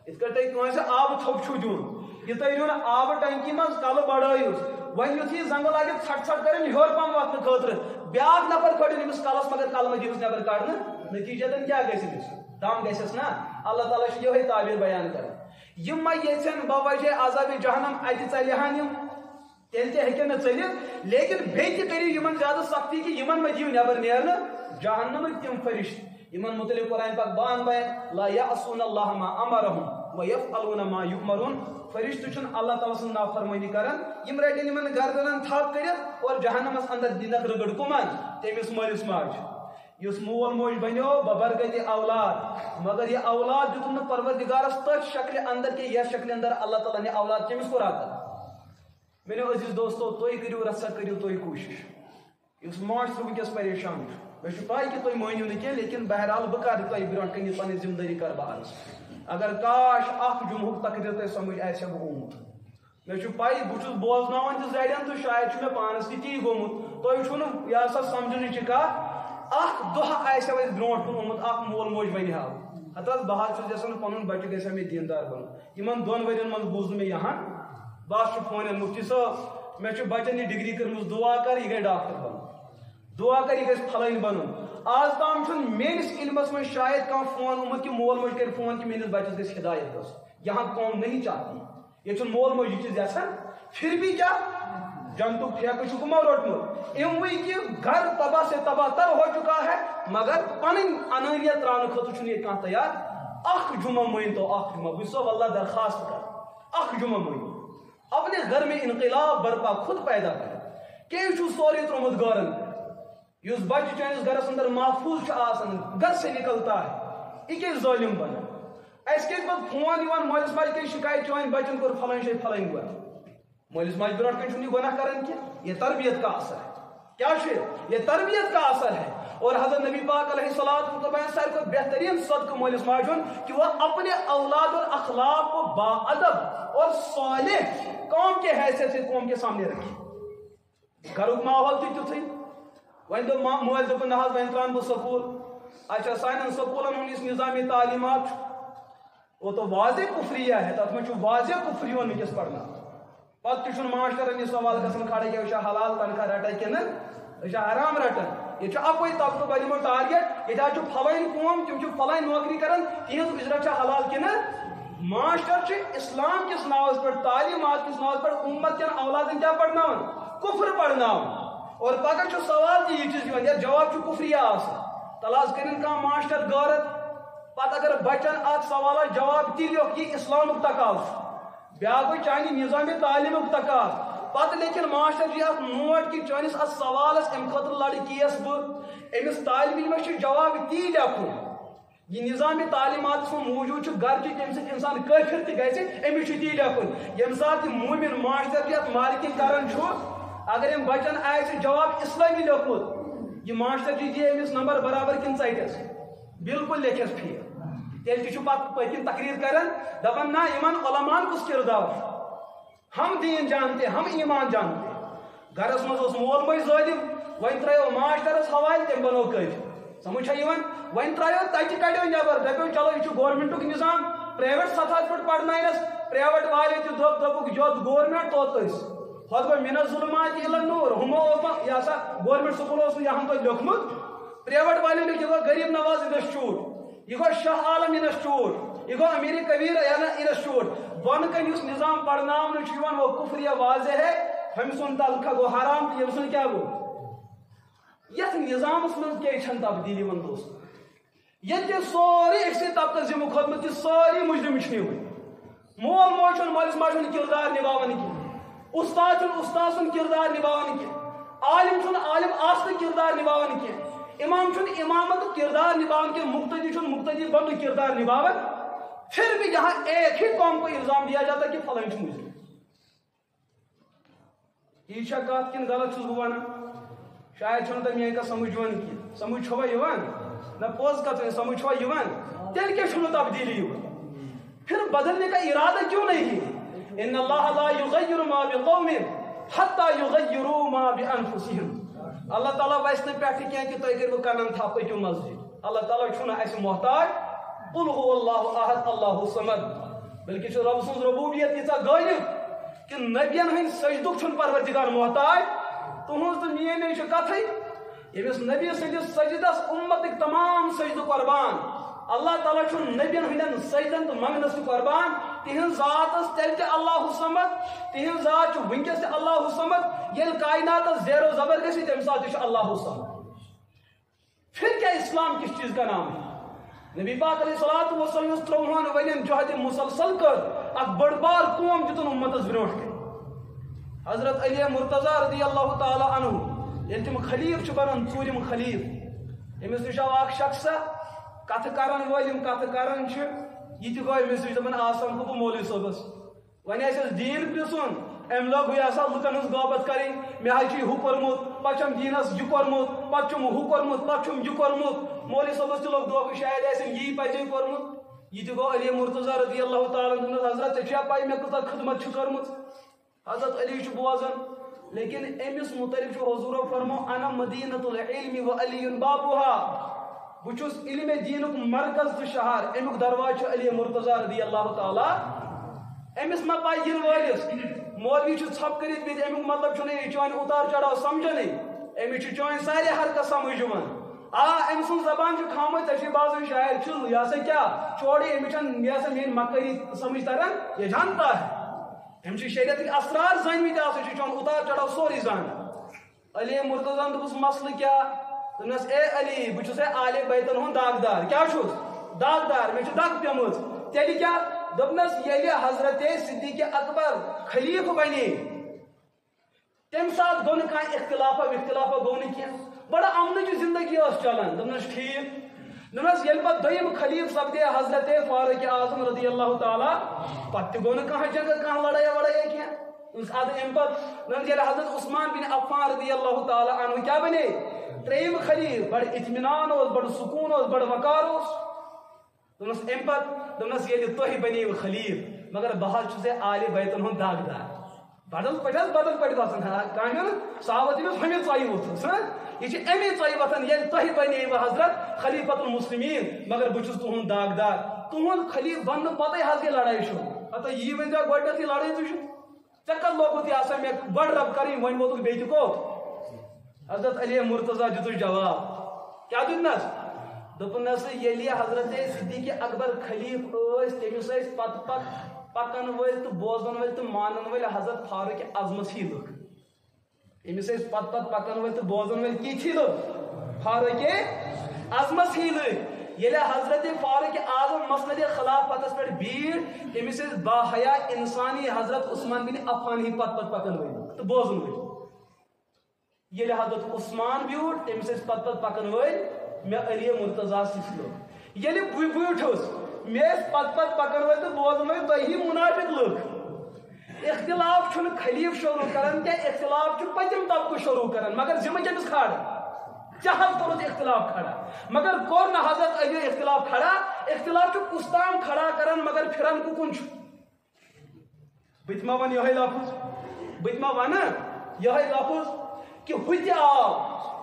ات کٹ تہ آب تھوپ چھو دیون یہ تہ دیون آب ٹنکی مز کل بڑٲیوس ون یتھ زنگ لگہ ژھٹ ژھٹ کرن ہیور پہم واتنہٕ خٲطرٕ بیاکھ نفر کھڑن امس کلس مگر کل مہ دیوس نیبر کڑنہٕ نتیجتن کیا گژھِ امس دم گژھس نا اللہ تعالیٰ چھ یہے تعبیر بیان کران یم ما یژھن بوجہ عذاب جہنم اتہ ژلہن یم تیل تہ ہیکن نہ ژلتھ لیکن بیٚیہِ تہِ کٔرِو یمن زیادٕ سختی کہ یمن مہ دیو نیبر نیرنہٕ جہنمٕکۍ تِم فرشتہٕ یمن متعلق قرآن پاک بان بیان لا یعصون اللہ ما امرهم ویفعلون ما یؤمرون فرشتہ چھن اللہ تعالیٰ سن نافرمانی کران یم رٹن یمن گردنن تھپ کٔرِتھ اور جہنمس اندر دِنکھ رگڑ کمن تٔمِس مٲلِس ماجہِ یس مول موج بنیو ببرکت اولاد مگر یہ اولاد دیتن نہ پروردگارس تتھ شکل اندر کہ یہ شکل اندر اللہ تعالیٰ نے اولاد کمس کو عطا میرے عزیز دوستو تُہۍ کٔرِو رژھا کٔرِو تُہۍ کوٗشش یُس معاشرٕ وٕنکٮ۪س پریشان چھُ مےٚ چھُ پاے کہ تُہۍ مٲنِو نہٕ کینٛہہ لیکن بہرحال بہٕ کَرٕ تۄہہِ برونٛٹھ کَنہِ پنٕنۍ ذمہٕ دٲری کَرٕ بہٕ عرض اگر کاش اکھ جمعُک تقریر تۄہہِ سمجھ آسہِ ہا بہٕ اومُت مےٚ چھُ پاے بہٕ چھُس بوزناوان تہِ زرٮ۪ن تہٕ شاید چھُ مےٚ پانس تہِ تی گوٚمُت تۄہہِ چھُو نہٕ یہِ ہسا سمجھنٕچ کتھ اکھ دۄہ آسہِ ہا اَسہِ برونٛٹھ کُن اومُت اکھ مول موج بنہِ ہا ہتہٕ بہٕ حظ چھُس یژھان پنُن بچہِ گژھِ ہا مےٚ دیندار بنُن یِمن 2 ؤرین منٛز بوٗز نہٕ مےٚ یہان بہٕ حظ چھُس فونن مفتی صٲب مےٚ چھُ بچن یہِ ڈگری کٔرمٕژ دعا کر یہِ گژھِ ڈاکٹر بنُن دعا کر یہِ گژھِ پھلٲنۍ بنُن آز تام چھُنہٕ میٲنِس علمس منٛز شاید کانٛہہ فون آمُت کہ مول موج کرِ فون کہ میٲنِس بچس گژھِ ہدایت گژھُن یہاں قوم نہیں چاہتی یہ چھُنہٕ مول موج یہِ چیٖز یژھان پھر بھی کیا جنتُک ٹھیکہٕ چھُ کٕمو روٚٹمُت اِموٕے کہ گھر تباہ سے تباہ تر ہو چکا ہے مگر پنٕنۍ انٲنیت تراونہٕ خٲطرٕ چھُنہٕ ییٚتہِ کانٛہہ تیار اکھ جمعہ مٲنۍتو اکھ جمعہ بہٕ چھُسو واللہ درخواست کران اکھ جمعہ مٲنِو اپنے گھر میں انقلاب برپا خود پیدا کر کیٛازِ چھُو سورُے ترومُت گورن پٮ۪ٹھ یُس بچہ چٲنِس گرس اندر محفوظ چھُ آسان گھر سے نکلتا ہے یہِ کیٛازِ ظٲلم بنان اَسہِ کیٛازِ پتہٕ فون یِوان مٲلِس ماجہِ کیٛازِ شکایت چٲنۍ بچن کوٚر فلٲنۍ جایہِ فلٲنۍ گۄناہ مٲلِس ماجہِ برونٛٹھ کنہِ چھُنہٕ یہِ گۄناہ کران کینٛہہ یہ تربیت کا اثر ہے کیا چھُ یہ تربیت کا اثر ہے اور حضرت نبی پاک علیہ الصلوۃ والسلام ساروی کھۄتہٕ بہترین صدقہ مٲلِس ماجہِ ہُنٛد کہ وہ اپنے اولاد اور اخلاق کو باادب اور صالح قوم کے حیثیت سے قوم کے سامنے رکھے گھرُک ماحول تہِ تیُتھُے وۄنۍ دوٚپ مٲلۍ دوٚپُن نہ حظ وۄنۍ ترٛاوَن بہٕ سکوٗل اچھا سانٮ۪ن سکوٗلن ہُنٛد یُس نظامی تعلیمات چھُ وہ تو واضح کفریہ ہے تتھ منٛز چھُ واضح کفریون وٕنکٮ۪س پرناوان پتہٕ تہِ چھُنہٕ ماشٹرن یہِ سوال گژھان کھڑا کہِ أسۍ چھا حلال تنخواہ رٹان کِنہٕ أسۍ چھا حرام رٹان ییٚتہِ چھُ اکوے طبقہٕ بنیومُت ٹارگیٹ ییٚتہِ حظ چھُ فلٲنۍ قوم تِم چھِ فلٲنۍ نوکری کران تِہنٛز اجرت چھا حلال کِنہٕ ماشٹر چھِ اسلام کِس ناوس پٮ۪ٹھ تعلیمات کِس ناوس پٮ۪ٹھ اُمت کٮ۪ن اولادن کیٛاہ پرناوان کفر پرناوان اور پگہہ چھُ سوال تہِ یہِ چیٖز یِوان یتھ جواب چھُ کفریہ آسان تلہٕ حظ کٔرِنۍ کانٛہہ ماشٹر غٲرت پتہٕ اگر بچن اتھ سوالس جواب تہِ لیوٚکھ یہِ اسلامُک تقاضہٕ چھُ بیاکھ گوٚو چانہِ نظامِ تعلیمُک تقاضہٕ پتہٕ لیکن ماشٹر جی اتھ نوٹ کہ چٲنِس اتھ سوالس امہِ خٲطرٕ لڑٕ کیس بہٕ أمِس طالبہِ علمس چھُ جواب تی لیکھُن یہ نظام تعلیمات منٛز موجوٗد چھُ گرچہِ تمہِ سۭتۍ انسان کٲفر تہِ گژھِ أمِس چھُ تی لیکھُن ییٚمہِ ساتہٕ یہِ موٗمِن ماشٹر جی اتھ مارکِنگ کران چھُ اگر أمۍ بچن آسہِ جواب اسلٲمی لیوٚکھمُت یہِ ماشٹر جی دی أمِس نمبر برابر کِنہٕ ژٹٮ۪س بالکل لیکھٮ۪س فیل تیٚلہِ تہِ چھُ پتہٕ پٔتۍ تقریر کران دپان نہ یِمن علمان کُس کردار چھُ ہم دین جانتے ہم ایمان جانتے گھرس منٛز اوس مول موج ظٲلم وۄنۍ ترٛایو ماشٹرس حوالہٕ تٔمۍ بنوو کٲفر سمجھ چھا یِوان وۄنۍ ترٛایو تتہِ کڑیو نٮ۪بر دپیو چلو یہِ چھُ گورمنٹُک نظام پرایویٹ سطحس پٮ۪ٹھ پرناینس پرایویٹ والیو تہِ دوٚپُکھ یوٚت گورمنٹ توٚت أسۍ ہوٚتھ گوٚو مِنَ الظُلُمات اِلَى النوٗر ہُمو اوس یہِ ہسا گورمنٹ سکوٗل اوس نہٕ یہن توتہِ لیوٚکھمُت پرایویٹ والیو لیوٚکھ یہِ گوٚو غریٖب نواز انسٹِچوٗٹ یہِ گوٚو شاہ عالم انسٹِچوٗٹ یہِ گوٚو امیر کبیر انسٹِچوٗٹ بۄنہٕ کَنہِ یُس نظام پرناونہٕ چھُ یِوان وہ کفریہ واضح ہے ہُمہِ سُنٛد تنخواہ گوٚو حرام تہٕ ییٚمہِ سُنٛد کیٛاہ گوٚو یتھ نظامس منٛز کیٛازِ چھنہٕ تبدیٖلی یِوان دوستو یہ سوری ایک طبقہ ذمہ کھوتمت کہ ساری مجرم ہوئی مول موج مالس ماجہ کردار نبھان کی استاد استاد سن کردار نبھان کی عالم عالم آسن کردار نبھان کی امام امامت کردار نبھان کی مقتدی بند کردار نبھان پھر بھی یہاں ایک ہی قوم کو الزام دیا جاتا ہے کہ فلاں مجرم یہ کت کن غلط چھس بہ ونان شاید چھو تم یہ سمجھ کی سمجھ چھوا یوان نہ پوز کت سمجھ چھوا یوان تیل کیا چھو تبدیلی یوان پھر بدلنے کا ارادہ کیوں نہیں ہے ان اللہ لا یغیر ما بقوم حتی یغیروا ما بانفسهم اللہ تعالیٰ ویس نے پیٹھ کیا کہ تو اگر وہ کنن تھا پکیو مسجد اللہ تعالیٰ چھونا ایسے محتاج قل هو اللہ احد اللہ الصمد بلکہ چھو رب سنز ربوبیت یہ غالب کہ نبیان ہن سجدک چھن پروردگار محتاج تہذ تو میے نہیں کت یمس نبی سندس سجدس امتک تمام سجدہ قربان اللہ تعالیٰ چھن نبیان ہندن سجدن تو منگنس قربان تہذ ذات تیل تہ اللہ الصمد تہذ ذات ونکس تہ اللہ الصمد یل کائنات زیر و زبر گسی تمہ سات اللہ الصمد پھر کیا اسلام کس چیز کا نام ہے نبی پاک علیہ الصلوۃ والسلام اس ترہن ولین جہد مسلسل کر اک بڑ بار قوم جتن امتس برونٹ کر حضرت علی مرتضی رضی اللہ تعالی عنہ یل تم خلیف بنان ژورم خلیف امس نش آو اک شخص کت کرن ولم کت کرن یہ تہ گوٚو امس نش دپان آسان گوٚو بہٕ مولوی صٲبس وۄنۍ آسٮ۪س دیٖن پرٛژھُن أمۍ لوگ یہ سا لُکن ہٕنٛز غٲبت کرٕنۍ مےٚ حظ چھُ ہُہ کوٚرمُت پتہٕ چھُم دیٖنس یہِ کوٚرمُت پتہٕ چھُم ہُہ کوٚرمُت پتہٕ چھُم یہِ کوٚرمُت مولوی صٲبس تہِ لوگ دھوکہٕ شاید آسن یی پزے کوٚرمُت یہ تہِ گوٚو علی مرتضی رضی اللہ تعالیٰ عنہ حضرت ژےٚ چھےٚ پاے مےٚ کۭژاہ خدمت چھِ کٔرمٕژ حضرت علی چھُ بوزان لیکن أمِس متعلق چھُ حضوٗرو فرموو انا مدینۃ العلم وعلی بابها بہٕ چھُس علمِ دیٖنُک مرکز تہٕ شہر امیُک دروازٕ چھُ علی مرتضی رضی اللہ تعالیٰ أمِس ما پاے یِنہٕ وٲلِس مولوی چھُ ژھۄپہٕ کٔرِتھ بِہِتھ امیُک مطلب چھُنہٕ یہِ چٲنۍ اتار چڑاو سمجھنٕے أمِس چھِ چٲنۍ سارے حرکت سمجھ یِوان أمۍ سٕنٛز زبان چھِ کھامٕژ ژےٚ چھُے باسان شاید چھُ یہِ ہسا کیٛاہ چھوڑے أمِس چھَنہٕ یہِ ہسا میٲنۍ مکٲری سمجھ تران یہِ جانتا ہے أمِس چھِ شریعتٕکۍ اسرار زٲنۍمٕتۍ آسان چھُ چون اتار چڑاو سورُے زانان علی مرتضیٰ دوٚپُس مسلہٕ کیٛاہ دوٚپنس اے علی بہٕ چھُس آلِ بیتن ہُنٛد داغدار کیٛاہ چھُس داغدار مےٚ چھِ دگ پیٚمٕژ تیٚلہِ کیٛاہ دوٚپنس ییٚلہِ حضرت صدیق اکبر خلیفہٕ بنے تمہِ ساتہٕ گوٚو نہٕ کانٛہہ اختلافا وختلافا گوٚو نہٕ کینٛہہ بڑٕ امنٕچ زندگی ٲس چلان دوٚپنس ٹھیٖک دوٚپنس ییٚلہِ پتہٕ دوٚیِم خلیٖف سپدے حضرت فاروق اعظم رضی اللہ تعالیٰ پتہٕ تہِ گوٚو نہٕ کانٛہہ جگہ کانٛہہ لڑٲیا وڑٲیا کینٛہہ ادٕ امہِ پتہٕ ییٚلہِ حضرت عثمان بن عفان رضی اللہ تعالیٰ عنہ کیٛاہ بنے ترٛیٚیِم خلیٖف بڑٕ اطمینان اوس بڑٕ سکوٗن اوس بڑٕ وقار اوس دوٚپنس امہِ پتہٕ دوٚپنس ییٚلہِ تُہۍ بنیو خلیٖف مگر بہٕ حظ چھُس آلِ بیتن ہُنٛد داغدار بدل پٲٹھۍ حظ بدل پٲٹھۍ وسان کانٛہہ چھُنہٕ صحابہ تٔمِس ہُمہِ ژۄیہِ ووٚتھُس یہ چھِ امی ژۄیہِ وتھان ییٚلہِ تۄہہِ بنیوٕ حضرت خلیفۃ المسلمین مگر بہٕ چھُس تُہُنٛد داغدار تُہُنٛد خلیٖف بننہٕ پتے حظ گٔے لڑٲے شروع ہتا یی ؤنۍ زِ گۄڈنیٚتھٕے لڑٲے تُہۍ چھُ ژےٚ کتھ لوگُت یہِ آسان مےٚ گۄڈٕ رب کرٕنۍ وۄنۍ ووتُکھ بیٚیہِ تہِ کوٚت حضرت علی مرتضیٰ دِتُس جواب کیٛاہ دیُتنس دوٚپنس ییٚلہِ حضرت صدیق اکبر خلیٖف ٲسۍ تٔمِس ٲسۍ پتہٕ پتہٕ پکن وٲلۍ تہٕ بوزن وٲلۍ تہٕ مانن وٲلۍ حضرت فاروق اعظمس ہی لُکھ أمِس ٲسۍ پتہٕ پتہٕ پکن وٲلۍ تہٕ بوزن وٲلۍ کِتھی لُکھ فاروق اعظمس ہی لُکھ ییٚلہِ حضرت فاروق اعظم مسند خلافتس پٮ۪ٹھ بیٖٹھ أمِس ٲسۍ باحیا انسانی حضرت عثمان بن عفان ہی پتہٕ پتہٕ پکن وٲلۍ تہٕ بوزن وٲلۍ ییٚلہِ حضرت عثمان بیوٗٹھ أمِس ٲسۍ پتہٕ پتہٕ پکن وٲلۍ مےٚ علی مرتضیٰ سۭتۍ لُکھ ییٚلہِ بہٕ بیوٗٹھُس مےٚ ٲسۍ پتہٕ پتہٕ پکن وٲلۍ تہٕ بوزن وٲلۍ تۄہی منافق لُکھ اختلاف چھُنہٕ خلیٖف شروع کران کینٛہہ اختلاف چھُ پٔتِم طبقہٕ شروع کران مگر ذمہٕ کٔمِس کھڑا ژےٚ حظ کوٚرُتھ اختلاف کھڑا مگر کوٚر نہٕ حضرت علی اختلاف کھڑا اختلاف چھُ کُستام کھڑا کران مگر پھران کُکُن چھُ بہٕ تہِ ما ونہٕ یِہوٚے لفظ بہٕ تہِ ما ونہٕ یِہوٚے لفظ کہ ہُہ تہِ آو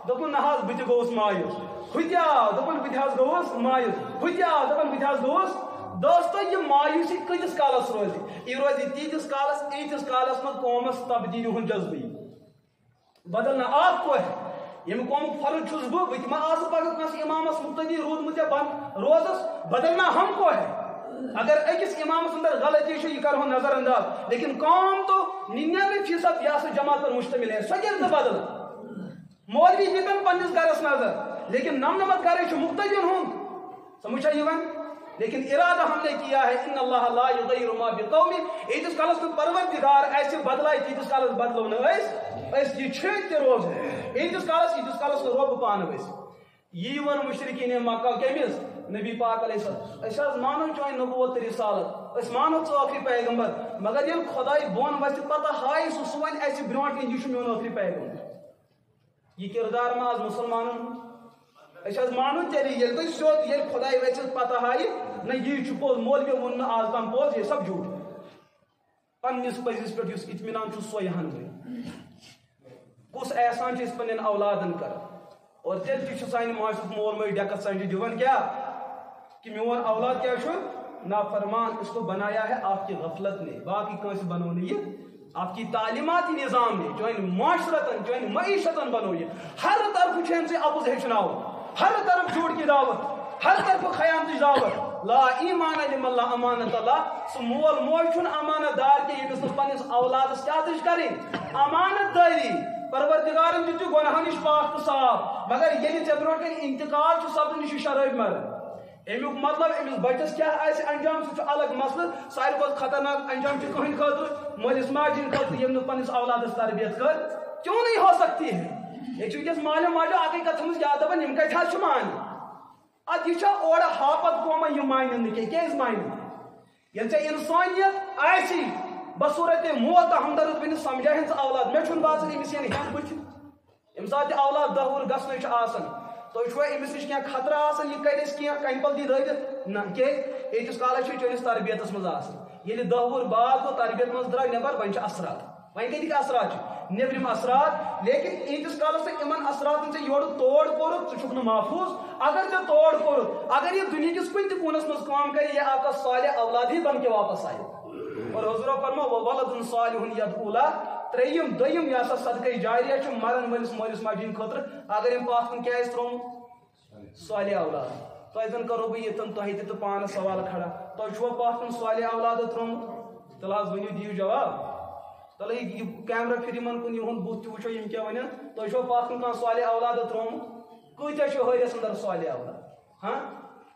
دوٚپُن نہ حظ بہٕ تہِ گوٚوُس مایوٗس ہُہ تہِ آو دوٚپُن بہٕ تہِ حظ گوٚوُس مایوٗس ہُہ تہِ آو دوٚپُن بہٕ تہِ حظ گوٚوُس دوستو یہ مایوسی کۭتِس کالس روزِ یہ روزِ تیٖتِس کالس ییٖتِس کالس منٛز قومس تبدیٖلی ہُنٛد جذبہٕ یی بدل نہ اکھ کۄہہِ ییٚمہِ قومُک فرد چھُس بہٕ تہِ ما آسہٕ پگہہ کٲنٛسہِ اِمامس مُقتدی روٗدمُت یا بنٛد روزس بدل نہ ہم کۄہہِ اگر أکِس اِمامس انٛدر غلطی چھِ یہِ کرہون نظر انداز لیکن قوم تو 99% یہ ہسا جماعت پر مشتمل ہے سۄ کیازِ نہٕ بدل مولوی دِتن پننِس گرس نظر لیکن 99 گرے چھُ مُقتدین ہُنٛد سمجھا یہ لیکن ارادہ ہم نے کیا ہے ان اللہ لا یغیر ما بقوم ایتس کالس پروردگار ایسے بدلائے تیتس کالس بدلو نہ اس یہ چھت روز ایتس کالس رب پان یہ ون مشرکین مکہ کمس نبی پاک علیہ السلام اس مانو چون نبوت رسالت اس مانو ژوکری پیغمبر مگر یل خدائی بون وس پتہ ہائے سو ون اس برونٹ کن یہ میون ٲخری پیغمبر یہ کردار ما آز مسلمانن اس مانو تیلی یل تو سیود یل خدائی وس پتہ ہائے نہ یہ پوز مولوی ون آز تام پوز یہ سب جھوٹ پنس پزس پہ اس اطمینان سوے ہن کس احسان اس پن اولادن کر اور تیل تہ سانہ معاشرس مول موج ڈیکت سمجھ دِوان کیا کہ میون اولاد کیا چھُ نافرمان اس کو بنایا ہے آپ کی غفلت نے باقی کانس بنو نہیں یہ آپ کی تعلیماتی نظام نے چون معاشرتن چون معیشتن بنو یہ ہر طرف چھن سے اپوز ہچناو ہر طرف جھوٹ کی دعوت ہر طرف خیانت دعوت لا ایمان لمن لا امانت اللہ سو مول موج چھن امانت دار کہ یمس پنس اولادس کیا تش کریں امانت داری پروردگارن دیت گناہ نش پاک تو صاف مگر یلی ژے برونٹ کن انتقال چھ سپدن نش شراب مر امیک مطلب امس بچس کیا انجام سہ الگ مسئلہ ساروی کھت خطرناک انجام کہن خاطر مالس ماجہ خاطر یم پنس اولادس تربیت کر کیوں نہیں ہو سکتی ہے یہ ونکس مالو ماجو اکی کت ہم کیا دپان یم کت حظ مان اد یہ اور ہاپت قوما یہ مان کیاز مان یل ژے انسانیت آسی بصورت موت ہمدرد بن سمجھا ہن اولاد مے چھن باسان امس ین ہن بت یم سات اولاد دہور گسن چھ آسان تو چھو امس نش کیا خطرہ آسان یہ کرس کیا کین پل دی دت نہ کہ ایتس کالس چھ چنس تربیتس مز آسان یل دہور بعد کو تربیت مز درا نبر ون چھ اثرات ون کتک اثرات نیبرم اثرات لیکن ایتس کالس امن اثرات سے یور توڑ کورت ژٕ چھُکھ نہٕ محفوظ اگر ژے توڑ کورت اگر یہ دنیا کس کن تہ کونس مز کام کرے یہ آپ کا صالح اولاد ہی بن کے واپس آئے اور حضور فرما وولد صالح يدعو له تریم دویم یہ صدقہ جاریہ چھ مرن ولس مولس ماجین خاطر اگر ام پاس کن کیا تروم صالح اولاد تو زن کرو بہ یتن تو ہیت تو پان سوال کھڑا تو چھو پاس کن صالح اولاد تروم تلاز ونیو دیو جواب تل یہ کیمرہ پھر من کن یہن بوت تہ وچھو یم کیا ونن تو چھو پاس کن صالح اولاد تروم کۭتیاہ چھ ہریس اندر صالح اولاد ہاں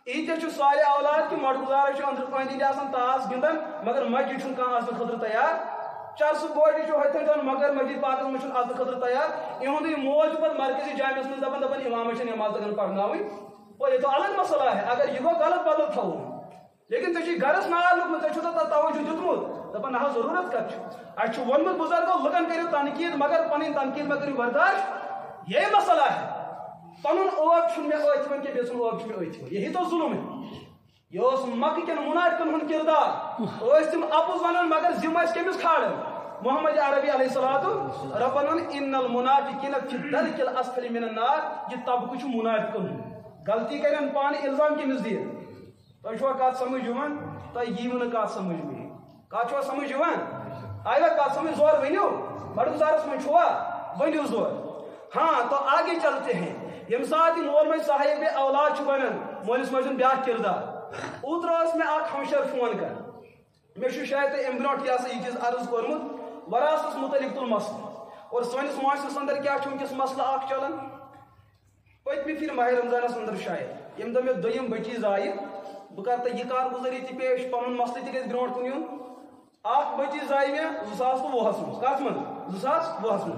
ایتیاہ چھ صالح اولاد کہ مڑ گزار چھ اندر پاندی آسان تاس گندن مگر مسجد چھن کان آسان خاطر تیار چرس بوڑی چھ ہتن جان مگر مسجد پاکس مچ چھن آسان خاطر تیار یہند موج پت مرکزی جامعس مز دپان دپان امام چھ نماز تگن پڑھناوی اور یہ تو الگ مسئلہ ہے اگر یہ گو غلط بدل تھو لیکن ژے چھ گرس نار لوگمت ژے چھ توجہ دیتمت دپان نہ ضرورت کت چھ اچھ ونمت بزرگو لگن کریو تنقید مگر پنن تنقید مہ کریو برداشت یہ مسئلہ ہے پنن اوب چھن مے ٲتھمن کہ بیسن اوب چھ مے ٲتھمن یہی تو ظلم ہے یہ مکہ کن منافقن ہن کردار تم اپوز ونان مگر ذم کمس کھاڑن محمد عربی علیہ الصلوۃ ربنا ان المنافقین فی الدرک الاسفل من النار یہ طبقہ چھ منافقن غلطی کرن پان الزام کمس دیر تو چھو کات سمجھ یوان تو یہ ون کات سمجھ میں کات چھو سمجھ یوان آیا کات سمجھ زور ونیو بڑ گزارس میں چھوا ونیو زور ہاں تو آگے چلتے ہیں یم سات مول مج صاحب اولاد چھ بنن مولس مجن بیاکھ کردار اوتر میں اخ ہمشر فون کر میں شاید ام برونٹ یہ چیز عرض کورمت وراثت متعلق تل مسئلہ اور سانس معاشرس اندر کیا ونکس مسئلہ اخ چلان پتمہ پھر ماہ رمضانس اندر شاید یم دہ مے دویم بچی زائہ بہ کر تو یہ کارگزاری تہ پیش پن مسئلہ تہ گژھِ برونٹ کن یون اخ بچی زائہ مے 2020 مز کت من 2020 مز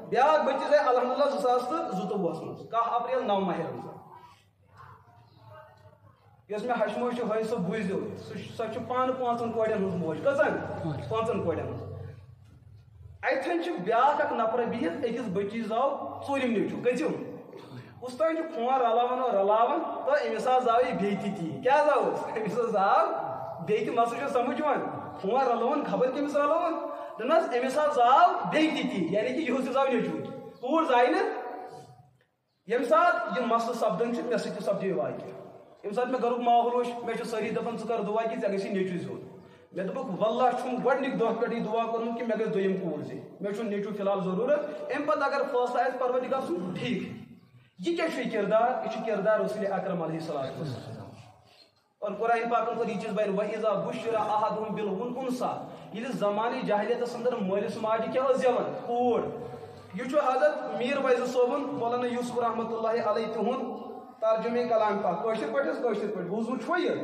بیاکھ بچی زائہ الحمدللہ 2022 مز 10 اپریل 9 ماہ رمضان یس میں ہشموش ہوئی سو بوزو سو پان 5 کوڑین ہز موج کتن 5 کوڑین اتن بیاکھ اک نفر بہت اکس بچی زاو ژورم نیچو کتم اس تین فون رلاوان اور رلاوان تو امس زاو یہ بیتی تی کیا زاو امس زاو بیتی مسئلہ سمجھ ون فون رلوان خبر کمس رلوان دنس امس زاو بیتی تی یعنی کہ یہ زاو نیچو کوڑ زائہ نا یم سات یہ مسئلہ سپدن مے سۭتۍ سپدے واقع یم سات میں گھرک ماحول وچ مے ساری دپان ژٕ کر دعا کہ ژے گژھی نیچو زیوت مے دپک واللہ چھم گۄڈنِک دۄہ پٮ۪ٹھ یہ دعا کوٚرمُت کہ مے گژھِ دوٚیِم کوٗر زِ مے چھُنہٕ نیچو فی الحال ضروٗرت امہِ پتہٕ اگر فٲصلہٕ آسہِ پروردگار سُنٛد ٹھیٖک یہ کیا چھُ کردار یہ چھُ کردار رسول اکرم علیہ السلام اور قرآن پاکن کوٚر یہ چیز بیان وَإِذَا بُشِّرَ أَحَدُهُم بِالْأُنثَىٰ ییٚلہِ زمانہِ جاہلیتس اندر مٲلِس ماجہِ کیاہ ٲس زیوان کوٗر یہ چھُ حضرت میر ویز صٲبُن مولانا یوسف رحمۃ اللہ علیہ تہنٛد ترجمے کلام پاک کٲشِر پٲٹھۍ بوٗزمُت چھُوا یہِ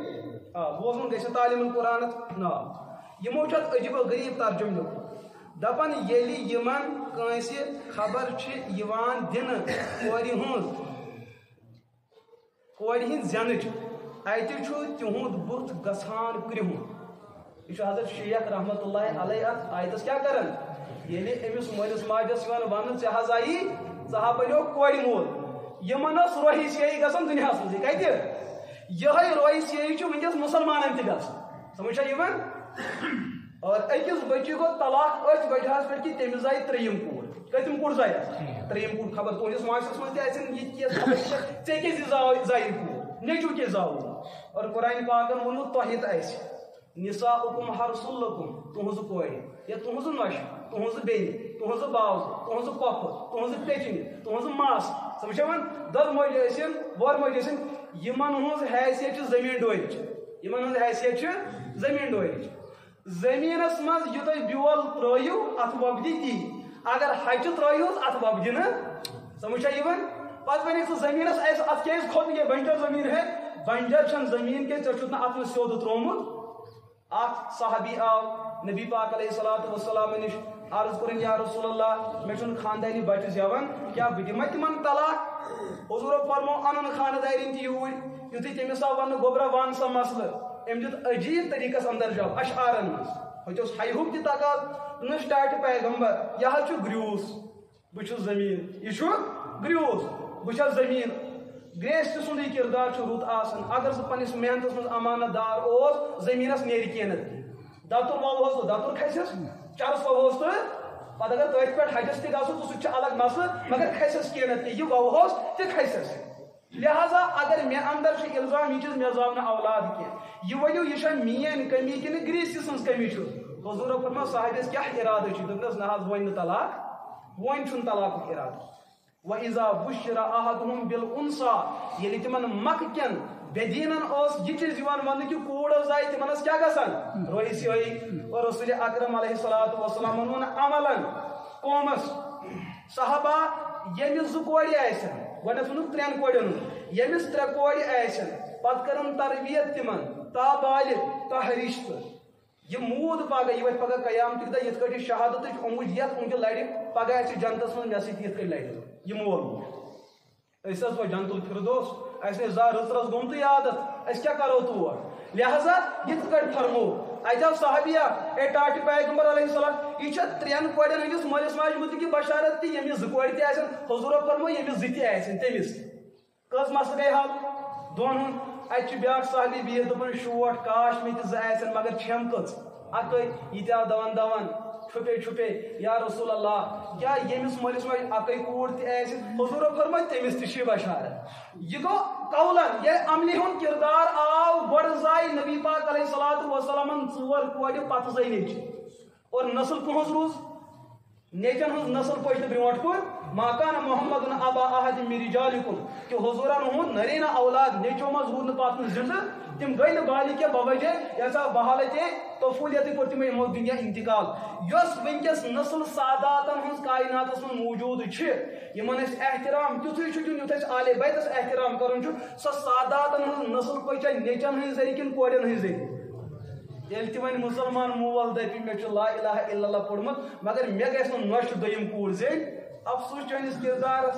بوزمُت گژھِ تعلیٖم القرآنَس ناو یِمو چھُ اَتھ عجیٖب و غریٖب ترجمہٕ لیوٚکھمُت دَپان ییٚلہِ یِمن کٲنٛسہِ خبر چھِ یِوان دِنہٕ کورِ ہِنٛز زٮ۪نٕچ اَتہِ چھُ تِہُنٛد بُتھ گژھان کرٛہُن یہ حضرت شیخ رحمۃ اللہ علیہ اتھ آیتس کیا کران ییٚلہِ أمِس مٲلِس ماجس یِوان وننہٕ ژےٚ حظ آیی ژٕ ہا بنیو کورِ مول یِمن ٲس روحی سیٲیی گژھان دُنیاہس منٛز کتہِ یِہے روحی سیٲیی چھِ وٕنکیٚس مُسلمانن تہِ گژھان سمجھ چھا یِوان اور أکِس بچی گوٚو طلاق أتھۍ وجہس پٮ۪ٹھ کہِ تٔمِس زایہِ ترٛیٚیِم کوٗر کٔژِم کوٗر زایس ترٛیٚیِم کوٗر خبر تُہنٛدِس معاشرس منٛز تہِ آسن یہِ کیس خبر ژےٚ کیازِ زایہِ کوٗر نیٚچوٗ کیازِ زاوُن اور قرآنِ پاکن ووٚنمُت تۄہہِ تہِ اَسہِ نِساؤکُم حرثُ لَکُم تُہنٛز کورِ یا تُہنٛز نۄشہِ تُہنٛز بیٚنہِ تُہنٛز باوزٕ تُہنٛز پۄپھٕ تُہنٛز پیٚچِنہِ تُہنٛز ماس سمجھا وۄنۍ دۄد موج ٲسِن وور موج ٲسِن یِمن ہٕنٛز حیثیت چھِ زٔمیٖن ڈورِچ یِمن ہٕنٛز حیثیت چھِ زٔمیٖن ڈورِچ زٔمیٖنس منٛز یہِ تُہۍ بیول ترٲیِو اتھ وۄپدِ تی اگر ہچہِ ترٲیہوس اتھ وۄپدِ نہٕ سمجھ چھا یِوان پتہٕ ونکھ ژٕ زٔمیٖنس اَسہِ اتھ کیازِ کھوٚت نہٕ یہِ بنجر زٔمیٖن ہے بنجر چھنہٕ زٔمیٖن کینٛہہ ژےٚ چھُتھ نہٕ اتھ منٛز سیوٚد ترومُت اکھ صحابی آو نبی پاک علیہ الصلوۃ والسلام نِش عرض کوٚرُن یا رسول اللہ مےٚ چھُنہٕ خاندٲنی بچہِ زٮ۪وان کیاہ بہٕ دِمہ تِمن طلاق حضوٗرو فرموو اَنُن خاندارٮ۪ن تہِ یوٗرۍ یُتھُے تٔمِس آو وننہٕ گوٚبرا وَن سا مسلہٕ أمۍ دیُت عجیٖب طریٖقس انٛدر جواب اشعارن منٛز ہوٚتہِ اوس ہایہِ ہُک تہِ تقاض نہٕ سٹاٹہِ پیغمبر یہِ حظ چھُ گریوٗس بہٕ چھُس زٔمیٖن یہِ چھُ گریوٗس بہٕ چھَس زٔمیٖن گریستہِ سُنٛدٕے کِردار چھُ رُت آسان اگر سُہ پننِس محنتس منٛز امانت دار اوس زٔمیٖنس نیرِ کینٛہہ نتہٕ دتُر ووہوس تہٕ دتُر کھسٮ۪س چرس ووہوس تہٕ پتہٕ اگر تٔتھۍ پٮ۪ٹھ حجس تہِ گژھو تہٕ سُہ تہِ چھُ الگ مسلہٕ مگر کھسٮ۪س کینٛہہ نتہٕ یہِ ووہوس تہِ کھسٮ۪س لہذا اگر مےٚ اندر چھُ الزام یہِ چھُس مےٚ زاو نہٕ اولاد کینٛہہ یہِ ؤنِو یہِ چھا میٲنۍ کٔمی کِنہٕ گریٖسہِ سٕنٛز کٔمی چھُ حضوٗرو فرموو صاحبس کیاہ ارادٕ چھُ دوٚپنس نہ حظ وۄنۍ نہٕ طلاق وۄنۍ چھُنہٕ طلاقُک ارادٕ وَإِذَا بُشِّرَ أَحَدُهُمْ بِالْأُنثَىٰ ییٚلہِ تِمن مکہٕ کٮ۪ن بے دیٖنن اوس یہِ چیٖز یِوان وننہٕ کہِ کوٗر ٲس زایہِ تِمن ٲس کیاہ گژھان روحی سیٲیی اور رسول اکرم علیہ الصلوۃ والسلام ووٚن عملن قومس صحابہ ییٚمِس 2 کورِ آسن گۄڈنیٚتھ ووٚنُکھ 3 کورٮ۪ن ہُنٛد ییٚمِس 3 کورِ آسن پتہٕ کٔرٕن تربیت تِمن تا بالغ تا رِشتہٕ یہِ موٗد پگہہ یہِ وۄتھِ پگہہ قیامتٕکۍ دۄہ یِتھ کٲٹھۍ یہِ شہادتٕچ اوٚنگُج یتھ اوٚنگجہِ لرِ پگہہ آسہِ جنتس منٛز مےٚ سۭتۍ یِتھ کٔنۍ لرِ یہِ مول موج أسۍ حظ وۄنۍ جنت الفردوس اَسہِ نہٕ زانٛہہ رٕژ گوٚمتٕے عادت أسۍ کیٛاہ کرو تور لہذا یِتھ کٲٹھۍ فرموو اَتہِ آو صحابیہ اے ٹاٹہِ پیغمبر علیہ السلام یہِ چھےٚ 3 کورٮ۪ن ہٕنٛدِس مٲلِس ماجہِ مُتعلِق بشارت تہِ ییٚمِس 2 کورِ تہِ آسن حضوٗرو فرموو ییٚمِس 2 تہِ آسن تٔمِس کٔژ مسلہٕ گٔے حل 2 ہُنٛد اَتہِ چھُ بیٛاکھ صحابی بِہِتھ دوٚپُن شوٹھ کاش مےٚ تہِ 2 آسن مگر چھَم کٔژ اَکٕے یہِ تہِ آو دون چھُپے یا رسول اللہ کیٛاہ ییٚمِس مٲلِس ماجہِ اَکٕے کوٗر تہِ آسہِ حضوٗرو فرموو تٔمِس تہِ چھِ بشارت یہِ گوٚو قولن ییٚلہِ عملہِ ہُنٛد کِردار آو گۄڈٕ زایہِ نبی پاک علیہ الصلوۃ والسلامن 4 کورِ پتہٕ زاے نیٚچِو اور نسل کٕہٕنٛز روٗز نیٚچن ہٕنٛز نسل پٔچ نہٕ برٛونٛٹھ کُن ما کان محمد ابا احد من رجالکم کہِ حضوٗرن ہُنٛد نرینہ اولاد نیٚچو منٛز روٗد نہٕ پتہٕ زِندٕ تِم گٔے نہٕ بالغ کینٛہہ بوجہ ییٚژا بحالتہِ طفوٗلیتٕے کوٚر تِمو یِمو دُنیا انتقال یۄس وٕنکیٚس نسل ساداتن ہٕنٛز کایناتس منٛز موٗجوٗد چھِ یِمن أسۍ احترام تیُتھُے چھُ دیُن یُتھ اَسہِ آلے بیتس احترام کرُن چھُ سۄ ساداتن ہٕنٛز نسل پٔچا نیٚچن ہٕنٛدۍ ذٔریعہٕ کِنہٕ کورٮ۪ن ہٕنٛدۍ ذٔریعہٕ ییٚلہِ تہِ وۄنۍ مُسلمان مول دپہِ مےٚ چھُ لا الہ الا اللہ پوٚرمُت مگر مےٚ گژھِ نہٕ نۄشہِ 2م کوٗر زینۍ افسوٗس چٲنِس کِردارس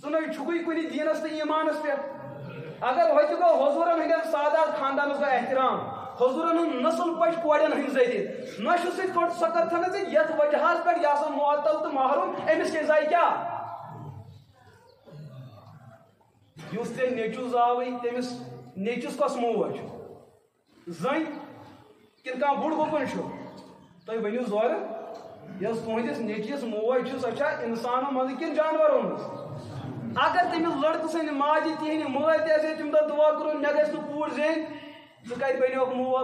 ژٕ نَے چھُکھٕے کُنہِ دیٖنس تہٕ ایٖمانس پٮ۪ٹھ اگر ہوٚتہِ گوٚو حضوٗرن ہٕنٛدٮ۪ن سادات خاندانس گوٚو احترام حضوٗرن ہُنٛد نسل پٔچ کورٮ۪ن ہٕنٛدۍ ذٔریعہٕ نۄشہِ سۭتۍ کوٚر سۄ کتھ نہٕ ژےٚ یتھ وجہس پٮ۪ٹھ یہِ آسان معطل تہٕ محروٗم أمِس کیٛاہ زایہِ کیٛاہ یُس ژےٚ نیٚچوٗ زاوٕے تٔمِس نیٚچوِس کۄس موج زٔنۍ کِنہٕ کانٛہہ بوٚڑ گُپن چھُ تُہۍ ؤنِو زورٕ یۄس تُہنٛدِس نیٚچوِس موج چھِ سۄ چھا اِنسانو منٛزٕ کِنہٕ جانورو منٛز اگر تٔمِس لڑکہٕ سٕنٛدِ ماجہِ تِہنٛدِ مٲلۍ تہِ آسہِ تَمہِ دۄہ دُعا کوٚرمُت مےٚ گژھِ نہٕ کوٗر زینۍ ژٕ کتہِ بنیوکھ مول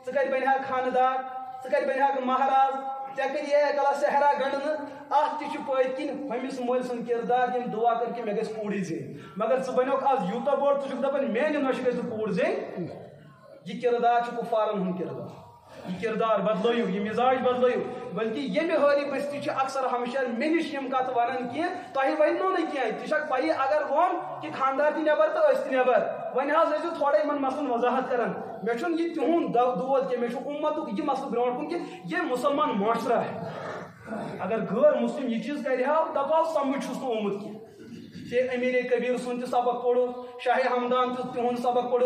ژٕ کتہِ بنہَکھ خانہٕ ژٕ کتہِ بنہَکھ مہراز ژےٚ کٔرۍ اے کلا صحرا گنڈنہٕ اَتھ تہِ چھُ پٔتۍ کِنۍ ہُمِس مٲلۍ سُنٛد کِردار ییٚمۍ دُعا کٔر کہِ مےٚ گژھِ کوٗرٕے زینۍ مگر ژٕ بنیوکھ آز یوٗتاہ بوٚڑ ژٕ چھُکھ دپان میانہِ نۄشہِ گژھِ نہٕ کوٗر زینۍ یہِ کِردار چھُ کُفارن ہُنٛد کِردار یہ کردار بدلو یہ مزاج بدلو بلکہ یہ بہاری بستی اکثر ہمیشہ مے نش کت ونان کی تہ ونو نا کی تک پی اگر وون کہ خاندار تہ نبر تو اس تہ نبر ون حض تھوڑا ان مسئلہ وضاحت کران مے یہ تہد دود کہ مے امت یہ مسئلہ برو کن کہ یہ مسلمان معاشرہ ہے اگر غیر مسلم یہ چیز کر دپاؤ سمجھ آمت کی امیر کبیر سن تہ سبق پوڑ شاہ ہمدان تہد سبق پوڑ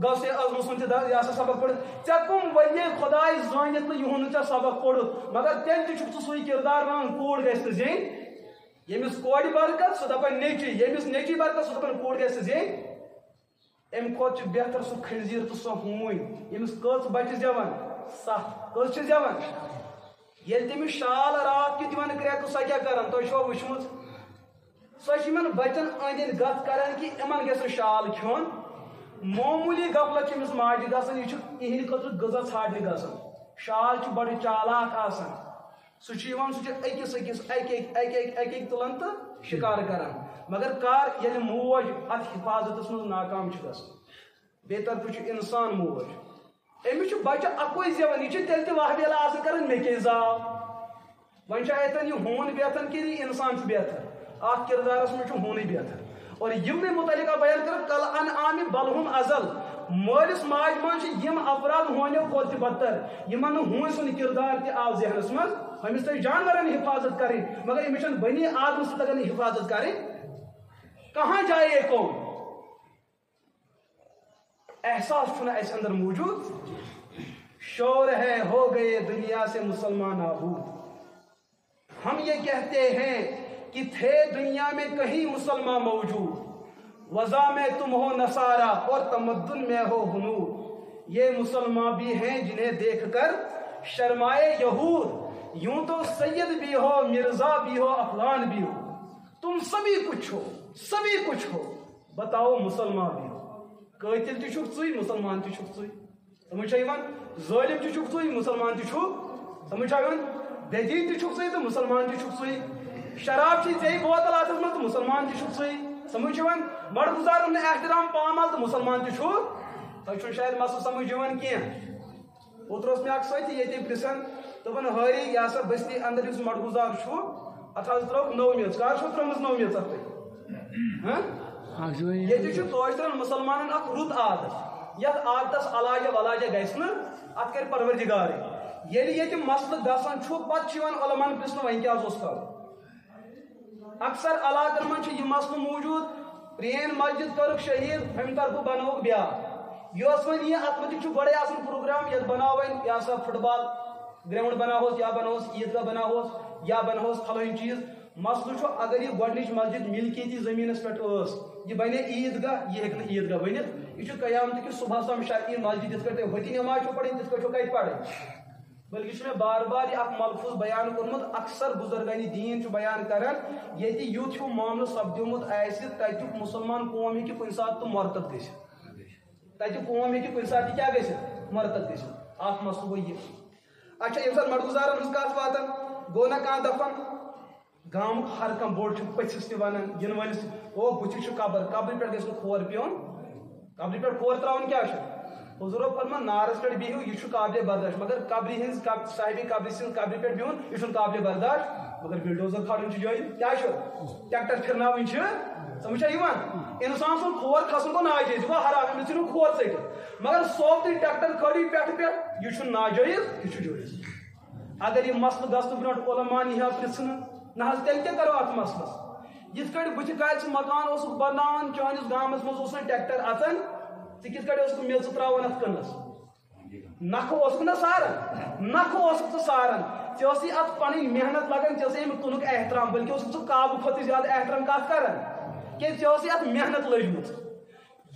غوث اعظم سن تہ سبق پوڑ ژے کم ؤری خدائے زانت یہ سبق پوڑ مگر تیل تہ سُے کردار ونان کوڑ گژھِ زین یمس کورِ برکت سہ دپان نیچی یمس نیچی برکت سہ دپان کوڑ گژھِ زین ام کھوت بہتر سہ کھنزیر تو سہ ہوٗنۍ یمس کٔژ بچہ زیوان 7 کٔژ چھِ زیوان ییٚلہِ تٔمِس شال رات کیُتھ دِوان کرٛٮ۪کہٕ سۄ کیٛاہ کران تۄہہِ چھوا وٕچھمٕژ سۄ چھِ یِمن بچن أنٛدۍ أنٛدۍ گتھ کران کہ یِمن گژھِ شال کھیوٚن معموٗلی غفلت چھِ أمِس ماجہِ گژھان یہِ چھُ یِہنٛدِ خٲطرٕ غذا ژھانٛڈنہِ گژھان شال چھُ بڑٕ چالاک آسان سُہ چھُ یِوان سُہ چھُ أکِس أکِس اکہِ تُلان تہٕ شِکار کران مگر کر ییٚلہِ موج اتھ حفاظتس منٛز ناکام چھِ گژھان بیٚیہِ طرفہٕ چھُ انسان موج أمِس چھُ بچہ اکوے زیوان یہِ چھِ تیٚلہِ تہِ وہبیلا آسان کران مےٚ کیٛازِ زاو وۄنۍ چھُ اتٮ۪ن یہِ ہوٗن بہتر کِنہٕ یہِ انسان چھُ بہتر اخ کردارس میں ہونے بہتر اور یمنے متعلقہ بیان کر کل انعام بلہم ازل مالس ماج من یم افراد ہونیو کھوت تہ بدتر یمن ہون سن کردار تہ آو ذہنس من ہمس تہ جانورن حفاظت کریں مگر امس بنی آدم سے تگن حفاظت کریں کہاں جائے یہ قوم احساس چھنا اس اندر موجود شور ہے ہو گئے دنیا سے مسلمان نابود ہم یہ کہتے ہیں کہ تھے دنیا میں کہیں مسلمان موجود وضع میں تم ہو نصارا اور تمدن میں ہو ہنود یہ مسلمان بھی ہیں جنہیں دیکھ کر شرمائے یہود یوں تو سید بھی ہو مرزا بھی ہو افغان بھی ہو تم سبھی کچھ ہو بتاؤ مسلمان بھی ہو قاتل تہ چھُکھ ژٕے مسلمان تہ چھُکھ ژٕے سمجھ چھا یِوان ظٲلم تہ چھُکھ ژٕے مسلمان تہ چھُکھ سمجھ چھا یِوان بدی تہ چھُکھ ژٕے تہٕ مسلمان تہ چھُکھ ژٕے شراب چھ ژے بوتل اتھس منٛز تہٕ مسلمان تہ چھُکھ ژٕے سمجھ یِوان مڑ گزارُن نہٕ احترام پامال تہٕ مسلمان تہ چھُکھ تۄہہِ چھُنہٕ شاید مسلہٕ سمجھ یِوان کینٛہہ اوترٕ اوس مےٚ اکھ سۭتی ییٚتہِ پرژھان دوٚپُن ہٲری یہِ ہسا بستی اندر یُس مڑ گُزار چھُ اتھ حظ ترٲوٕکھ نٔو میٚژ کر چھو ترٲومٕژ نٔو میٚژ اتھ تۄہہِ ییٚتہِ چھُ توتہِ مسلمانن اکھ رُت عادت یتھ عادتس علاجہ ولاجہ گژھِ نہٕ اتھ کرِ پروردگارے ییٚلہِ ییٚتہِ مسلہٕ گژھان چھُ پتہٕ چھُ یِوان علماہن پرژھنہٕ وۄنۍ کیٛاہ اوس کرُن اکثر علاقن من یہ مسئلہ موجود پرین مسجد کورک شہید ہم طرف بنوک بیا یس ون یہ ات مت بڑے آسان پروگرام یت بناو ون یہ سا فٹ بال گراؤنڈ بناوس یا بناوس عیدگاہ بناوس یا بناوس فلٲنۍ چیز مسئلہ اگر یہ گۄڈنِچ مسجد ملکیتی زمینس پہ یہ بنے عیدگاہ یہ ہیٚکہِ نہٕ عیدگاہ بنت یہ قیامت کس صبح تام شرعی مسجد یتھ پٲٹھۍ تُہۍ ہوٚتہِ نٮ۪ماز چھو پرٕنۍ تِتھ پٲٹھۍ چھو کتہِ پرٕنۍ بلکہ میں بار بار یہ ملفوظ بیان کورمت اکثر بزرگانی دین بیان کران یہ یوت ہو معاملہ سپدیومت آسہ تتیک مسلمان قوم ہیٚکہِ کُنہِ ساتہٕ تہِ مرتد گٔژھِتھ تتیُک قوم ہیٚکہِ کُنہِ ساتہٕ تہِ کیٛاہ گٔژھِتھ مرتد گٔژھِتھ اکھ مسلہٕ گوٚو یہِ اچھا ییٚمہِ ساتہٕ مڑگُزارن ہٕنٛز کتھ واتان گوٚو نہ کانٛہہ دپان گامُک ہر کانٛہہ بوٚڑ چھُ پٔژھِس تہِ ونان ینہٕ وٲلِس او بُتھِ چھُ قبر قبرِ پٮ۪ٹھ گژھِ نہٕ کھور پیوٚن قبرِ پٮ۪ٹھ کھور تراوُن کیٛاہ چھُ حضورو فرمان نارس پہ بہو یہ قابل برداشت مگر قبری ہز صاحب قبری سن قبری پہ بہن یہ قابل برداشت مگر بلڈوزر کھڑن جائے کیا ٹریکٹر پھرناون سمجھا انسان سن کھور کھسن گو ناجائز گو حرام امس ژھنو کھور ژٹھ مگر صوب تھی ٹریکٹر کھڑی پہ یہ ناجائز یہ جائز اگر یہ مسئلہ گھنہ برو علما نیا پرژھن نہ تیل کیا کرو ات مسلس یت کٹ بت کالہ مکان اس بناوان چانس گامس مز ٹریکٹر اژان ژٕ کِتھ کٔٹھۍ اوسُکھ میٚژ ترٛاوان اَتھ کٕنَس نکھٕ اوسُکھ نا ساران نکھٕ اوسُکھ ژٕ ساران ژےٚ ٲسٕے اَتھ پَنٕنۍ محنت لگان ژےٚ ٲسٕے اَمیُک کٕنُک احترام بٔلکہِ اوسُکھ ژٕ قابوٗ کھۄتہٕ زیادٕ احترام کَتھ کران کیٛازِ ژےٚ ٲسٕے اَتھ محنت لٔجمٕژ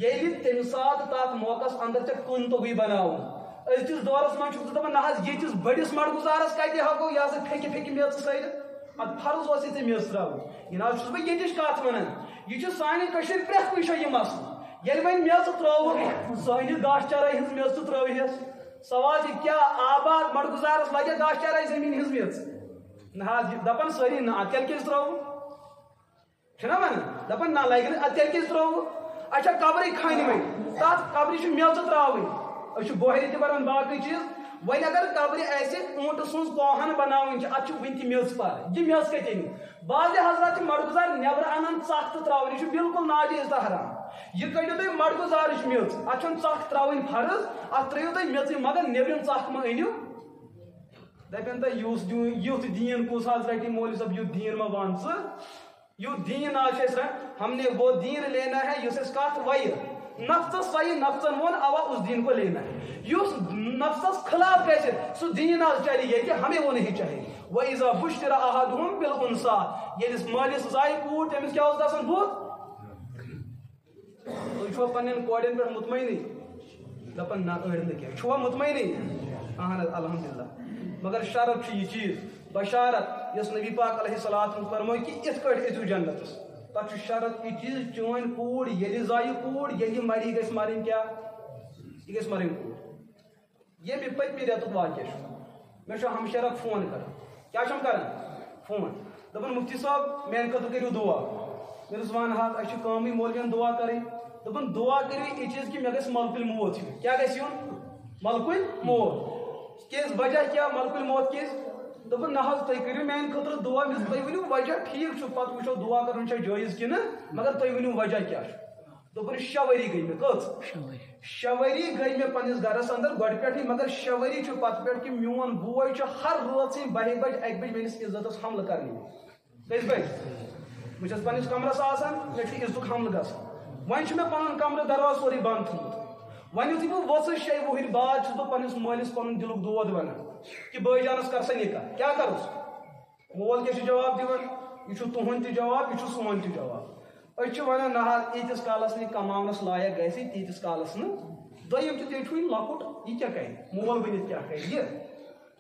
ییٚلہِ تَمہِ ساتہٕ تَتھ موقعس اندر ژےٚ کٕن توٚگُے بناوُن أزکِس دورس منٛز چھُکھ ژٕ دَپان نہ حظ ییٚتِس بٔڑِس مڑگُزارس کَتہِ ہٮ۪کو یہِ ہسا پھیٚکہِ میٚژ سٲرِتھ اَتھ فرض اوسُے ژےٚ میٚژ ترٛاوٕنۍ یہِ نہ حظ چھُس بہٕ ییٚتِچ کتھ ونان یہِ چھُ سانہِ کٔشیٖرِ پرٛٮ۪تھ کُنہِ جایہِ یہِ مسلہٕ ییٚلہِ وۄنۍ میٚژ ترٛٲوٕکھ سٲنِس گاسہٕ چرٲے ہٕنٛز میٚژ تہِ ترٛٲوہٮ۪س سوال چھِ کیٛاہ آباد مڑگُزارس لگہِ گاسہٕ چرٲے زٔمیٖن ہٕنٛز میٚژ نہ حظ دپان سٲری نہ اَدٕ تیٚلہِ کیٛازِ ترٛٲوٕ چھُنہ ونان دپان نہ لگہِ نہٕ اَدٕ تیٚلہِ کیٛازِ ترٛٲوٕ اچھا قبرٕے کھنہِ وۄنۍ تتھ قبرِ چھِ میٚژ ترٛاوٕنۍ أسۍ چھِ بۄہرِ تہِ بران باقٕے چیٖز ون اگر قبر ایسے اونٹ سن کوہن بناون ات ون تہ میژ پر یہ میژ کتہ ان بعض حضرات مڑگزار نبر انان ژکھ تہ تراون یہ بالکل ناجائز تہ حرام یہ کڑو تھی مڑگزارچ میژ ات ژکھ تراون فرض ات ترٛٲیِو تُہۍ میژٕے مگر نیبرِم ژکھ ما أنِو دپن تہ یُتھ دین کس حض رٹی مولوی صاحب یُتھ دین ما ون ژٕ یُتھ دین آج ہم نے وہ دین لینا ہے یُس اس کتھ ویہِ نفسس سوی نفسن ون اوا اس دین کو لینا ہے یُس نفسس خلاف گژھِ سُہ دین آج چلہِ ییٚتہِ ہمیں وہ نہیں چاہیے وَإِذَا بُشِّرَ أَحَدُهُم بِالْأُنثَىٰ ییٚلہِ مٲلِس زایہِ کوٗر تٔمِس کیٛاہ اوس گژھان بُتھ تُہۍ چھُوا پننٮ۪ن کورٮ۪ن پٮ۪ٹھ مطمئنٕے دپان نہ أڑۍ نہٕ کینٛہہ چھُوا مطمئنٕے اہن حظ الحمدللہ مگر شرط چھُ یہِ چیٖز بشارت یۄس نبی پاک علیہ الصلوۃ فرمٲے کہِ یِتھ کٲٹھۍ أژِو جنتس تتھ چھُ شرط یہِ چیٖز چٲنۍ کوٗر ییٚلہِ زایہِ کوٗر ییٚلہِ مری گژھِ مرٕنۍ کیٛاہ یہِ گژھِ مرٕنۍ کوٗر ییٚمہِ پٔتمہِ رٮ۪تُک واقعہ چھُ مےٚ چھُ ہمشیر اکھ فون کران کیٛاہ چھُم کران فون دپان مفتی صٲب میانہِ خٲطرٕ کٔرِو دعا مےٚ دوٚپُس وَن حظ اَسہِ چھُ کٲمٕے مولوین دعا کَرٕنۍ دپان دعا کٔرِو یہِ چیٖز کہِ مےٚ گژھِ ملکُل موت یُن کیٛاہ گژھِ یُن ملکُل موت کیٛازِ وجہ کیٛاہ ملکُل موت کیٛازِ دپان نہ حظ تُہۍ کٔرِو میانہِ خٲطرٕ دعا تُہۍ ؤنِو وجہ ٹھیٖک چھُ پتہٕ وٕچھو دعا کَرُن چھا جٲیز کِنہٕ مگر تُہۍ ؤنِو وجہ کیٛاہ چھُ دوٚپُن 6 ؤری گٔے مےٚ کٔژ 6 ؤری گٔے مےٚ پننِس گرس انٛدر گۄڈٕ پٮ۪ٹھٕے مگر 6 ؤری چھُ پتہٕ پٮ۪ٹھ کہِ میون بوے چھُ ہر رٲژ 12 بجہِ 1 بجہِ میٲنِس عزتس حملہٕ کرنہِ کٔژِ بجہِ بہٕ چھُس پننِس کمرس آسان مےٚ چھُ عزتُک حملہٕ گژھان وۄنۍ چھُ مےٚ پنُن کمرٕ دروازٕ سورُے بنٛد تھوٚمُت وۄنۍ یُتھُے بہٕ ؤژھٕس 6 وُہٕرۍ بعد چھُس بہٕ پننِس مٲلِس پنُن دِلُک دود ونان کہِ بٲے جانس کر سا نکاح کیٛاہ کرُس مول کیٛاہ چھُ جواب دِوان یہِ چھُ تُہُنٛد تہِ جواب یہِ چھُ سون تہِ جواب أسۍ چھِ ونان نہ حظ ییٖتِس کالس نہٕ کماونس لایق گژھِ تیٖتِس کالس نہٕ دوٚیِم چھُ تیٚلہِ چھُ یہِ لۄکُٹ یہِ کیٛاہ کرِ مول بٔنِتھ کیٛاہ کرِ یہِ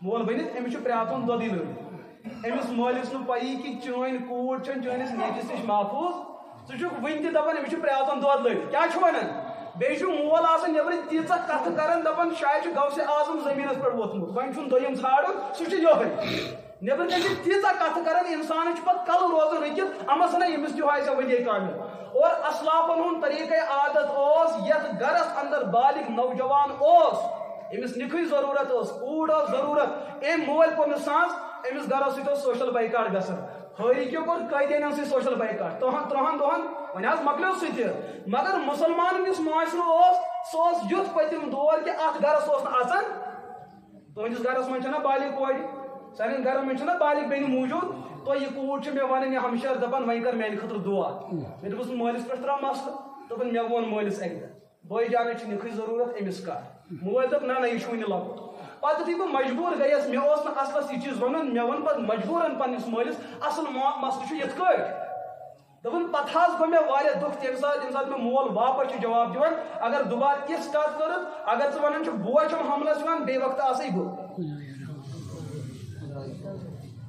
مول بٔنِتھ أمِس چھُ پرٛاژُن دۄدٕے لٲگِتھ أمِس مٲلِس نہٕ پَیی کہِ چٲنۍ کوٗر چھَنہٕ چٲنِس نیٚچوِس نِش محفوٗظ ژٕ چھُکھ وٕنہِ تہِ دپان أمِس چھُ پرٛاژُن دۄد لٲگِتھ کیٛاہ چھُ ونان بیٚیہِ چھُ مول آسان نیٚبرٕ تیٖژاہ کتھٕ کران دپان شاید چھُ غوثِ اعظم زٔمیٖنس پٮ۪ٹھ ووٚتھمُت وۄنۍ چھُنہٕ دوٚیِم ژھانڈُن سُہ چھُ یِہوٚے نیٚبرٕ کَنۍ چھِ تیٖژاہ کتھٕ کران اِنسانس چھُ پتہٕ کلہٕ روزان رُکِتھ اما سنا أمِس تہِ ہایہِ سا ؤریے کامہِ اور اسلافن ہُنٛد طریٖقے عادت اوس یتھ گرس انٛدر بالغ نوجوان اوس أمِس نِکھٕے ضروٗرت ٲس کوٗر ٲس ضروٗرت أمۍ مول کوٚر نہٕ سانٛز أمِس گرس سۭتۍ اوس سوشل بایکاٹ گژھان حٲرِکیو کوٚر قٲدیٖنن سۭتۍ سوشل بایکاٹ 3 دۄہن وۄنۍ حظ مۄکلیو سُہ تہِ مگر مُسلمانن یُس معاشرٕ اوس سُہ اوس یُتھ پٔتِم دور کہِ اتھ گرس اوس نہٕ اژان تُہنٛدِس گرس منٛز چھنہ بالغ کورِ سانٮ۪ن گرن منٛز چھنہ بالغ بیٚنہِ موٗجوٗد تۄہہِ یہِ کوٗر چھِ مےٚ ونان یہِ ہمشیر دپان وۄنۍ کر میانہِ خٲطرٕ دعا مےٚ دوٚپُس مٲلِس پٮ۪ٹھ تراو مسلہٕ دوٚپُن مےٚ ووٚن مٲلِس اکہِ دۄہ بٲے جانس چھِ نِکھٕے ضروٗرت أمِس کر مول دوٚپ نہ یہِ چھُ وُنہِ لۄکُٹ پتہٕ یُتھُے بہٕ مجبوٗر گٔیس مےٚ اوس نہٕ اصلس یہِ چیٖز ونُن مےٚ ووٚن پتہٕ مجبوٗرن پننِس مٲلِس اصل مسلہٕ چھُ یِتھ کٲٹھۍ دوٚپُن پتہٕ حظ گوٚو مےٚ واریاہ دُکھ تمہِ ساتہٕ مےٚ مول واپس چھُ جواب دِوان اگر دُبارٕ یِژھ کتھ کٔرٕکھ اگر ژٕ ونان چھُکھ بوے چھُم حملس یِوان بیٚیہِ وقتہٕ آسے بہٕ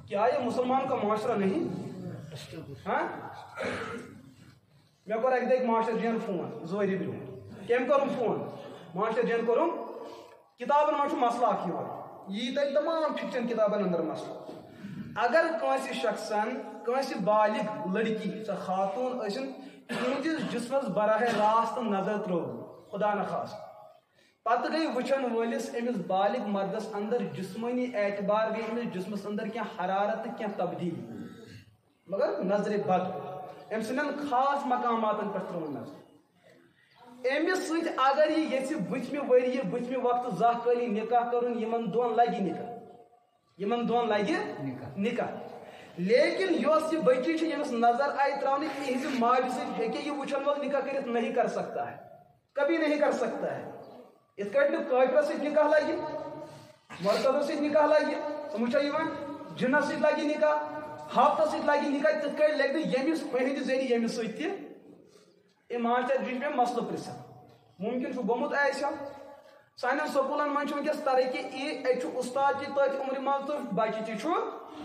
کیا یہ مسلمان کا معاشرہ نہیں ہاں مےٚ کوٚر اکہِ دۄہ ماشٹر جِین فون 2 ؤری برونٛٹھ کٔمۍ کوٚرُم فون ماشٹر جِین کوٚرُم کِتابن منٛز چھُ مسلہٕ اکھ یِوان یی تۄہہِ تمام فِکشن کِتابن انٛدر مسلہٕ اگر کٲنٛسہِ شخصن کٲنٛسہِ بالغ لڑکی سۄ خاتوٗن ٲسِن تُہنٛدِس جسمس براہ راست نظر ترٲوٕن خدا نخواستہ پتہٕ گٔے وٕچھن وٲلِس أمِس بالغ مردس انٛدر جسمٲنی اعتبار گٔے أمِس جسمس انٛدر کینٛہہ حرارت تہٕ کینٛہہ تبدیٖلی مگر نظرِ بد أمۍ سٕنٛدٮ۪ن خاص مقاماتن پٮ۪ٹھ ترٲوٕن نظر أمِس سۭتۍ اگر یہِ یژھِ بٕتھمہِ ؤرِیہِ بٕتھمہِ وقتہٕ زانٛہہ کٲلی نکاح کرُن یِمن دۄن لگہِ نکاح لیکن یۄس یہِ بچی چھِ ییٚمِس نظر آیہِ تراونہٕ تِہنٛزِ ماجہِ سۭتۍ ہیٚکہِ یہِ وٕچھن وول نکاح کٔرِتھ نہیں کر سکتا ہے کبھی نہیں کر سکتا ہے یِتھ کٲٹھۍ نہٕ کٲفرس سۭتۍ نکاح لگہِ مرتدس سۭتۍ نکاح لگہِ سمجھا یِوان جِنس سۭتۍ لگہِ نکاح ہافتس سۭتۍ لگہِ نکاح تِتھ کٲٹھۍ لگہِ نہٕ ییٚمِس ہٕنٛدِ ذٔریعہٕ ییٚمِس سۭتۍ تہِ أمۍ ماشٹر جی چھُ مےٚ مسلہٕ پرژھان مُمکِن چھُ گوٚمُت آسہِ سانٮ۪ن سکوٗلن منٛز چھُ ؤنکیٚس ترقی اَتہِ چھُ اُستاد تہِ تٔتھۍ عُمرِ منٛز تہٕ بچہِ تہِ چھُ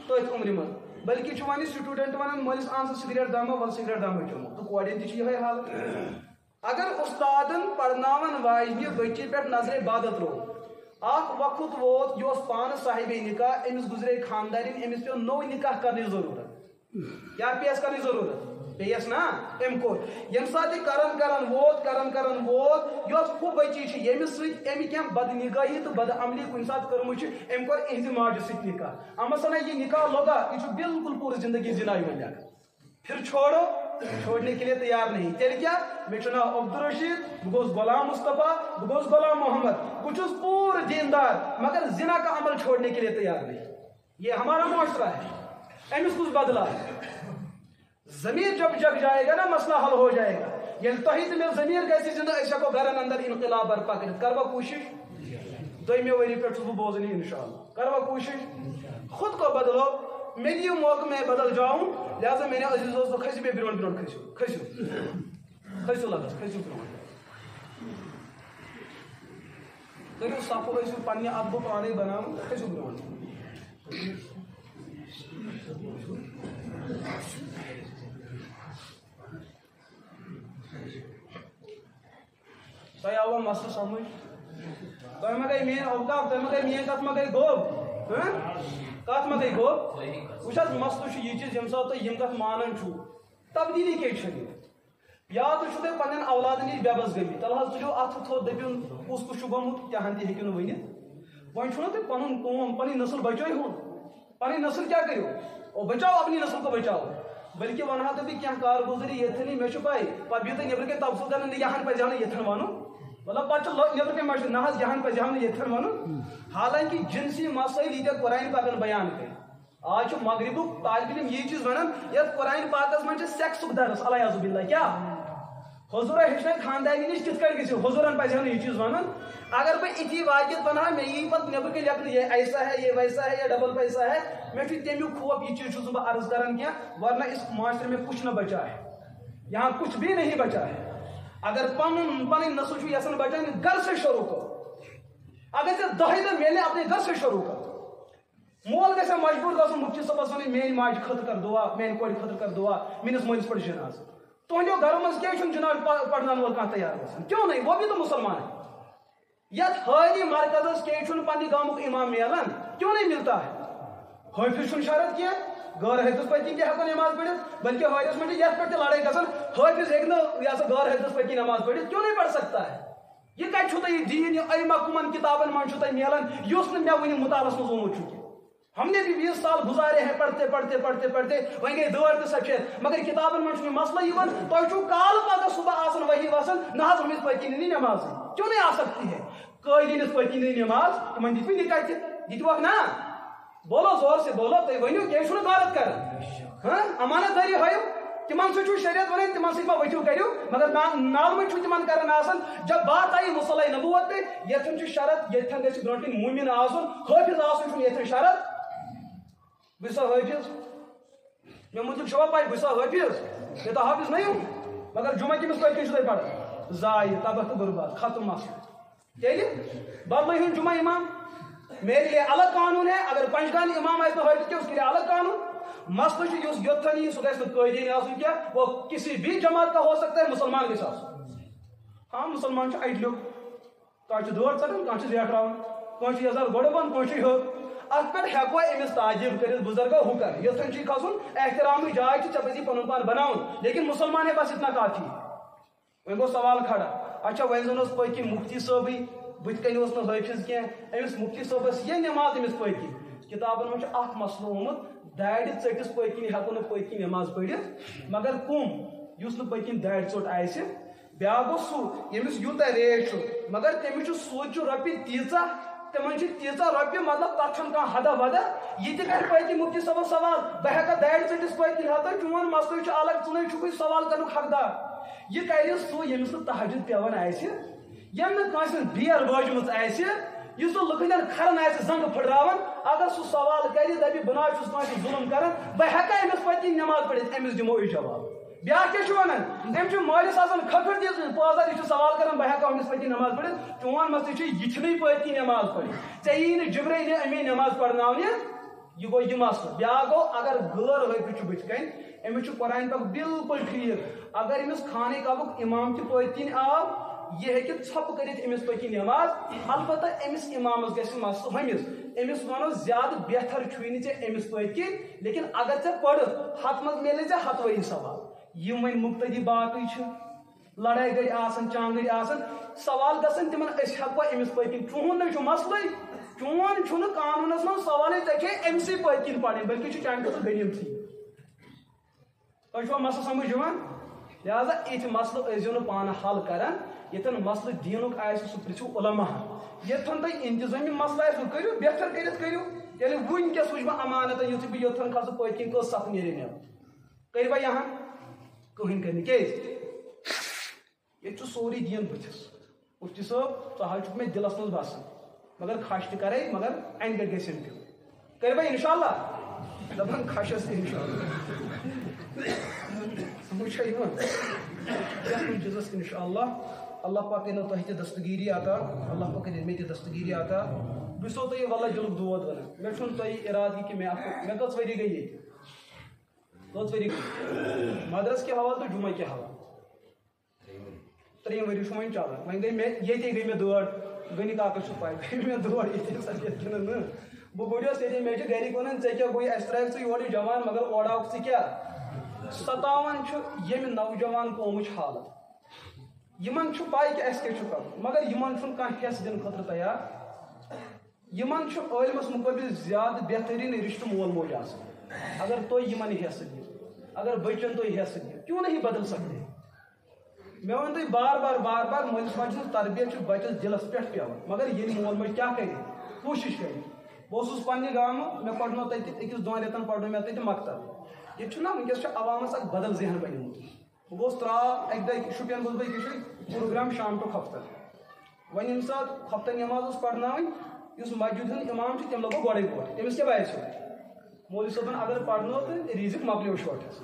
تٔتھۍ عُمرِ منٛز بلکہِ چھُ وۄنۍ سٹوٗڈنٹ ونان مٲلِس اَن سا سِگریٹ دما وَلہٕ سِگریٹ دما چوٚمو تہٕ کورٮ۪ن تہِ چھِ یِہوٚے حالت اگر اُستادن پرناون واجنہِ بچی پٮ۪ٹھ نظرِ بد ترٛوو اکھ وقت ووت یہِ اوس پانہٕ صاحبے نکاح أمِس گُزرے خاندارٮ۪ن أمِس پیوٚو نوٚو نکاح کرنٕچ ضروٗرت کیٛاہ پیٚیس کرنٕچ ضروٗرت بیس نا ام کور یم سات کرن ووت یس ہو بچی یمس ام کی بد نگاہی تو بد عملی کن سات کرم ام کور اہز ماجہ ست نکاح اما سنا یہ نکاح لگا یہ بالکل پورا زندگی زنائی ون جانا پھر چھوڑنے کے لیے تیار نہیں تیل کیا میرا نام عبدالرشید بہ غلام مصطفیٰ بہ غلام محمد بہت پور دیندار مگر زنا کا عمل چھوڑنے کے لیے تیار نہیں یہ ہمارا معاشرہ ہے امس کچھ بدلا ہے ضمیر جب جگ جائے گا نا مسئلہ حل ہو جائے گا یل تہی میں ضمیر گیسی زندہ اس کو گھرن اندر انقلاب برپا کر کروا کوشش دویمے وری پہ بوزنی انشاءاللہ کروا کوشش خود کو بدلو میں یہ موقع میں بدل جاؤں لہذا میں نے عزیز دوستو کھسی بے برون کھسو لگس کھسو برون کریو صافو ایسو پانی ادبو پانے بناؤں کھسو برون تۄہہِ آوا مسلہٕ سمجھ تۄہہِ ما گٔے میٲنۍ اوقاف تۄہہِ ما گٔے میٲنۍ کتھ ما گٔے غوب کتھ ما گٔے غوب وٕچھ حظ مسلہٕ چھُ یہِ چیٖز ییٚمہِ ساتہٕ تُہۍ یِم کتھ مانان چھُو تبدیٖلی کیٛاہ چھِ یا تُہۍ چھُو تۄہہِ پننٮ۪ن اولادن نِش بے بس گٔمٕتۍ تلہٕ حظ تُلِو اتھٕ تھوٚد دٔپِو کُس کُس چھُ گوٚمُت تہِ ہن تہِ ہیٚکِو نہٕ ؤنِتھ وۄنۍ چھُو نا تُہۍ پنُن قوم پنٕنۍ نسل بچٲیہُن پنٕنۍ نسل کیٛاہ کٔرِو او بچاو اپنی نسل کو بچاو بلکہ ونہا تو بھی کیا کارگزاری یتھنی مے پائی پہ بیت نبر کن تبصر کرنے یہاں پہ جانا یتھن ون مطلب پہ نبر کن مشہور نہ یہاں پہ جانا یتھن ون حالانکہ جنسی مسائل یہ قرآن پاکن بیان کر آج مغربک طالب علم یہ چیز ونان یت قرآن پاکس من سیکس درس علیہ باللہ کیا حضور ہچن خاندانی نش کت کٹ گھو حضورن پہ یہ چیز ونان اگر بہ اتھی واقعیت ونہا مے یہ پتہ نبر کن لکھنے یہ ایسا ہے یہ ویسا ہے یہ ڈبل پیسہ ہے میں تمیک خوف یہ چیز بہ عرض کران کیا ورنہ اس معاشرے میں کچھ نہ بچا ہے یہاں کچھ بھی نہیں بچا ہے اگر پن نسل یسن بچان گھر سے شروع کرو اگر ژے دہے دہ میلے اپنے گھر سے شروع کرو مول گژھِ مجبور گژھُن مفتی صٲبس ونٕنۍ میٲنۍ ماجہِ خٲطرٕ کر دعا میانہِ کورِ خٲطرٕ کر دعا میٲنِس مٲلِس پٔرۍ جناز تُہنٛدیو گرو منٛز کیٛازِ چھُنہٕ جناب پرناون وول کانٛہہ تیار گژھان کیوں نہیں وہ بھی تو مسلمان ہے یتھ حٲری مرکزس کیٛازِ چھُنہٕ پننہِ گامُک امام میلان کیوں نہیں ملتا ہے حٲفظ چھُنہٕ شرط کینٛہہ غٲر حٲفظ پٔتۍ کِنۍ تہِ ہٮ۪کو نٮ۪ماز پٔرِتھ بلکہ حٲفظ منٛز چھِ یتھ پٮ۪ٹھ تہِ لڑٲے گژھان حٲفظ ہیٚکہِ نہٕ یہِ ہسا غٲر حٲفظ پٔتۍ کِنۍ نٮ۪ماز پٔرِتھ کیوں نہیں پڑھ سکتا ہے یہ کتہِ چھُو تۄہہِ یہِ دیٖن یہِ علما کٕمن کِتابن منٛز چھُو تۄہہِ میلان یُس نہٕ مےٚ وٕنہِ مطالعس منٛز آمُت چھُ کینٛہہ ہم نے بھی 20 سال گزارے ہیں پڑھتے وہیں گئی دور تہ سفید مگر کتابن من مسئلہ یہ تہ کال پگہ صبح آسان وہی وسان نہ ہمس پتہ نہیں نماز کیوں نہیں آ سکتی ہے قٲلیٖنس پتہ نہیں نماز تمن دِتوٕ نکاح تہِ دِتوکھ نا بولو زور سے بولو تُہۍ ؤنِو کیٛازِ چھُنہٕ غارت کران امانت دٲری ہٲیِو تمن سۭتۍ چھُو شریعت ونان تمن سۭتۍ ما ؤتھِو کٔرِو مگر نالمٕے چھُ تمن کران آسان جب بات آئی مصلی نبوت پہ یتھن چھُ شرط یتھن گژھِ برونٛٹھ کِنۍ مومن آسُن حٲفظ آسُن چھُنہٕ یتھن شرط بسا حافظ میں مطلب شبہ پائی بسا حافظ میں تو حافظ نہیں ہوں مگر جمعہ کی مسئلہ کیوں چھوڑے پڑھا زائر تباہ تو برباد ختم مسئلہ کیا بدلے ہوں جمعہ امام میرے لیے الگ قانون ہے اگر پنجگانی امام آئے تو حافظ کیا اس کے لیے الگ قانون مسئلہ جو یوتھنی سگیس قائدین آسن کیا وہ کسی بھی جماعت کا ہو سکتا ہے مسلمان کے ساتھ ہاں مسلمان چھو ایڈ لوگ کانچ دور چکن کانچ زیٹ راؤن کانچ یزار گوڑ بند کانچ ہو ات پہ ہیکو امس تعجب کر بزرگو ہو کر یوتھن چھ کھسن احترام جائے چپی پن پان بناؤن لیکن مسلمان ہے بس اتنا کافی وی گو سوال کھڑا اچھا وی زن پکی مفتی صٲبٕے بت کن نہٕ حٲفظ کینٛہہ امس مفتی صٲبس یہ نماز امس پکی کتابن من اخ مسلہٕ آمُت دارِ ژٔٹِس پٔتۍ کِنۍ ہیکو نہٕ پٔتۍ کِنۍ نماز پٔرِتھ مگر کُم یُس نہٕ پٔتۍ کِنۍ دارِ ژوٚٹ آسہِ بیاکھ گوٚو سُہ ییٚمِس یوٗتاہ ریٹ چھُ مگر تٔمِس چھُ سوٗد چھُ رۄپیہِ تیٖژاہ تمن تیٖژاہ رۄپیہِ مطلب تتھ چھُنہٕ کانٛہہ حدا ودا یہِ تہِ کرِ پٔتۍ مفتی صٲبس سوال بہٕ ہیٚکا دارِ ژٔٹِس پٔتۍ کِنۍ ہتا چون مسلہٕ چھُ الگ ژٕ نَے چھُکھٕے سوال کرنُک حقدار یہِ کرِ سُہ ییٚمِس نہٕ تہجد پیٚوان آسہِ ییٚمۍ نہٕ کٲنٛسہِ ہٕنٛز بیر وٲجمٕژ آسہِ یُس نہٕ لُکن کھرن آسہِ زنٛگہٕ پھٕٹراوان اگر سُہ سوال کرِ دپہِ بہٕ نہ حظ چھُس کٲنٛسہِ ظُلم کران بہٕ ہیٚکا أمِس پٔتۍ کِنۍ نماز پٔرِتھ أمِس دِمو أسۍ جواب بیاکھ کیٛاہ چھُ ونان أمۍ چھُ مٲلِس آسان کھکھٕر دِژ پٲزر یہِ چھُ سوال کران بہٕ ہیٚکا أمِس پٔتۍ کِنۍ نماز پٔرِتھ چون مسلہٕ چھُ یہِ چھُنٕے پٔتۍ کِنۍ نماز پٔرِتھ ژےٚ یی نہٕ جبرائیل امی نماز پرناونہِ یہ گو یہ مسئلہ بیاکھ گو اگر غٲر حٲفظ چھُ بٕتھِ کَنۍ أمِس چھُ قرآن پاک بالکل ٹھیٖک اگر أمِس خانہ کعبُک امام تہِ پٔتۍ کِنۍ آو یہ ہیٚکہِ ژھۄپہٕ کٔرِتھ أمِس پٔتۍ کِنۍ نماز البتہ أمِس امامس گژھِ مسلہٕ ہُمِس أمِس وَنو زیادٕ بہتر چھُے نہٕ ژےٚ أمِس پٔتۍ کِنۍ لیکن اگر ژےٚ پٔرِتھ ہتھ منٛز میلے ژےٚ ہتوٲیی ثواب یم ون مقتدی باقی لڑائی گئی آسن چانگری آسن سوال گژھن تمن اس ہیکو امس پتن چون نہ مسئلے چون چھن قانونس من سوال تے امسی پتن پڑھن بلکہ چانہ خطر دلیل تھی تہ مسئلہ سمجھ یوان لہذا یہ مسئلہ ٲسۍزیو نہٕ پانہٕ حل کران یتن مسئلہ دینُک آسہِ سُہ پرٛژھِو علما یتن تۄہہِ انتظٲمی مسئلہ آسہِ سُہ کٔرِو بہتر کٔرِتھ کٔرِو تیٚلہِ وٕنکٮ۪س وٕچھِ بہٕ امانتن یُتھُے بہٕ یوٚتن کھسہٕ پٔتۍ کِنۍ کٔژ صف نیرِ مےٚ کٔروا یہاں کٕہٕنۍ کٔرۍ نہٕ کیٛازِ ییٚتہِ چھُ سورُے دیٖن بٕتھِس مُفتی صٲب ژٕ حظ چھُکھ مےٚ دِلس منٛز باسان مگر کھش تہِ کرے مگر اَنہِ گٔٹۍ گژھن تہِ کٔروا انشاء اللہ دپان کھشس تہِ انشاء اللہ سمجھ چھا یِوان یتھ کُن چیٖزس انشاء اللہ اللہ پاک کٔرِنو تۄہہِ تہِ دستگیٖری عطا اللہ پاک کٔرِنو مےٚ تہِ دستگیٖری عطا بہٕ چھُسو تۄہہِ واللہ دِلُک دود ونان مےٚ چھُنہٕ تۄہہِ اِرادٕ یہِ کہِ مےٚ کٔژ ؤری گٔے ییٚتہِ کٔژ ؤری گٔے مدرس کے حوالہٕ تہٕ جمعہ کے حوالہٕ 3 ؤری چھُ وۄنۍ چلان وۄنۍ گٔے مےٚ ییٚتے گٔے مےٚ دٲڑ غنی کاکس چھُ پاے گٔے مےٚ دٲڑ ییٚتہِ سبجکٹ کِنہٕ نہٕ بہٕ بوٚڈیوس ییٚتے مےٚ چھِ گرِکۍ ونان ژےٚ کیٛاہ گوٚے اَسہِ ترٛایَکھ ژٕ یورٕ یہِ جوان مگر اورٕ آوُکھ ژٕ کیٛاہ 57 چھُ ییٚمہِ نوجوان قومٕچ حالت یمن چھُ پاے کہ اَسہِ کیٛاہ چھُ کرُن مگر یمن چھُنہٕ کانٛہہ حٮ۪س دِنہٕ خٲطرٕ تیار یمن چھُ عٲلمس مُقٲبل زیادٕ بہتریٖن رشتہٕ مول موج آسان اگر تُہۍ یمن حٮ۪س دِیِو اگر بچن تُہۍ حٮ۪س دِیِو کیوں نہیں بدل سکتے مےٚ ووٚن تۄہہِ بار بار مٲلِس ماجہِ ہٕنٛز تربیت چھِ بچس دِلس پٮ۪ٹھ پیوان مگر ییٚلہِ مول موج کیٛاہ کرِ کوٗشش کرِ بہٕ اوسُس پننہِ گامہٕ مےٚ پرنو تتہِ 1-2 رٮ۪تن پرنو مےٚ تتہِ مکتب ییٚتہِ چھُنہ وٕنکٮ۪س چھُ عوامس اکھ بدل ذہن بنیومُت بہٕ گوٚوُس اکہِ دۄہ شُپین گوٚوُس بہٕ أکِس جایہِ پروگرام شامٹُک ہفتہٕ وۄنۍ ییٚمہِ ساتہٕ ہفتہٕ نٮ۪ماز اوس پرناوٕنۍ یُس مسجد ہُنٛد اِمام چھُ تٔمۍ لوگُو گۄڈے برونٛٹھ تٔمِس کیٛاہ باسیو مولوی صٲبن اگر پرنو تہٕ ریٖزِک مۄکلیو شوٹھس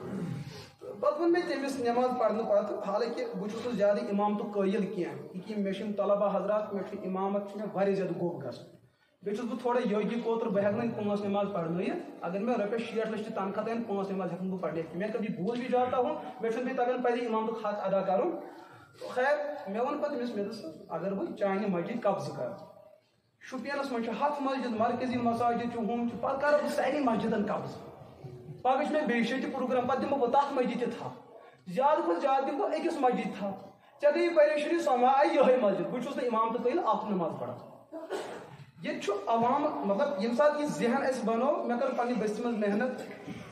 پتہٕ ووٚن مےٚ تٔمِس نٮ۪ماز پرنہٕ پتہٕ حالانکہِ بہٕ چھُس نہٕ زیادٕ اِمامتُک قٲیل کینٛہہ یہِ کہِ مےٚ چھِ یِم طلبا حضرات مےٚ چھُ اِمامت چھُ مےٚ واریاہ زیادٕ گوٚب گژھان بیٚیہِ چھُس بہٕ تھوڑا یوگی کوتُر بہٕ ہٮ۪کہٕ نہٕ 5 نٮ۪ماز پرنٲیِتھ اگر مےٚ رۄپیس 60 لچھ تہِ تنخواہ تہِ 5 نٮ۪ماز ہٮ۪کہٕ نہٕ بہٕ پرنٲیِتھ مےٚ کبھی بھوٗل بھی جاتا ہوں مےٚ چھُنہٕ بیٚیہِ تگان پزِ اِمامتُک حق ادا کرُن خیر مےٚ ووٚن پتہٕ تٔمِس مےٚ دوٚپُس اگر بہٕ چانہِ مسجد قبضہٕ کرٕ شُپینس منٛز چھُ 100 مسجد مرکزی مساجد چھُ ہُم چھُ پتہٕ کرٕ بہٕ سارنٕے مسجدن قبضہٕ پگہہ چھُ مےٚ بیٚیہِ جایہِ تہِ پروگرام پتہٕ دِمہٕ بہٕ تتھ مسجد تہِ تھپھ زیادٕ کھۄتہٕ زیادٕ دِمہٕ بہٕ أکِس مسجد تھپھ ژےٚ گٔیی پریشٲنی سۄ مےٚ آیہِ یِہے مسجد بہٕ چھُس نہٕ اِمام تہٕ قٲیل اکھ نٮ۪ماز پران ییٚتہِ چھُ عوام مطلب ییٚمہِ ساتہٕ یہِ ذہن اَسہِ بنوو مےٚ کٔر پننہِ بستی منٛز محنت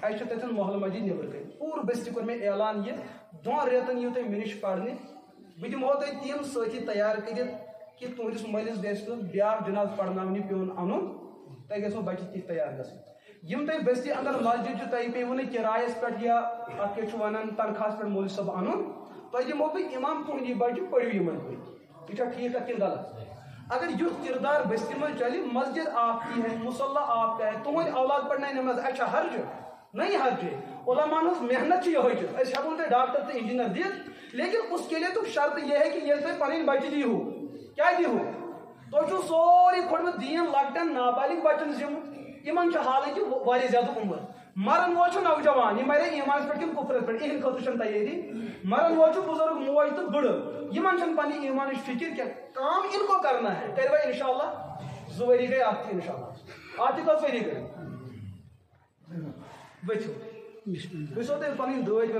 اَسہِ چھُ تتٮ۪ن محلہٕ مسجد نیٚبرٕ کَنۍ پوٗرٕ بستی کوٚر مےٚ اعلان یہِ 2 رٮ۪تن یِیِو تُہۍ مےٚ نِش پرنہِ بہٕ دِمہو تۄہہِ تِم سٲتھی تیار کٔرِتھ کہِ تُہنٛدِس مٲلِس گژھِ نہٕ بیٛاکھ جناز پرناونہِ پیوٚن اَنُن تۄہہِ گژھِوٕ بچہِ تِتھۍ تیار گژھٕنۍ یِم تۄہہِ بستی انٛدر مسجد چھِ تۄہہِ پیٚوٕ نہٕ کِرایس پٮ۪ٹھ یا اتھ کیٛاہ چھُ ونان تنخواہس پٮ۪ٹھ مولوی صٲب انُن تۄہہِ دِمہو بہٕ اِمام تُہنٛدی بچہِ پٔرِو یِمن پٲٹھۍ یہِ چھا ٹھیٖک اَتھ کِنہٕ غلط اگر یُتھ کردار بستی منٛز چلہِ مسجد آپ کی ہے مُصلیٰ آپ کا ہے تُہنٛدۍ اولاد پرناے نٮ۪ماز اَتہِ چھا حرجہِ نہیں حرجہِ علماءن ہٕنٛز محنت چھِ یِہوے چھِ أسۍ ہٮ۪کو نہٕ تۄہہِ ڈاکٹر تہٕ انجیٖنر دِتھ لیکن اس کے لیے تو شرط یہ ہے کہ ییٚلہِ تۄہہِ پنٕنۍ بچہِ دیٖہو کیٛاہ دیٖہو تۄہہِ چھُو سورُے کھوٚتمُت دیٖن لۄکٹٮ۪ن نابالغ بچن ذِمہٕ یِمن چھِ حالانکہِ واریاہ زیادٕ عُمر مرن وول چھُ نوجوان یہِ مرے ایٖمانس پٮ۪ٹھ کِنہٕ کُفرس پٮ۪ٹھ یِہنٛدِ خٲطرٕ چھنہٕ تیٲری مرن وول چھُ بُزرگ موج تہٕ بٕڑٕ یِمن چھنہٕ پننہِ ایٖمانٕچ فِکر کینٛہہ کام اِن کو کرنا ہے کٔروا انشاء اللہ 2 ؤری گٔے اتھ تہِ انشاء اللہ اتھ تہِ کٔژ ؤری گٔے ؤتھِو بہٕ چھُسو تۄہہِ پنٕنۍ دٲدۍ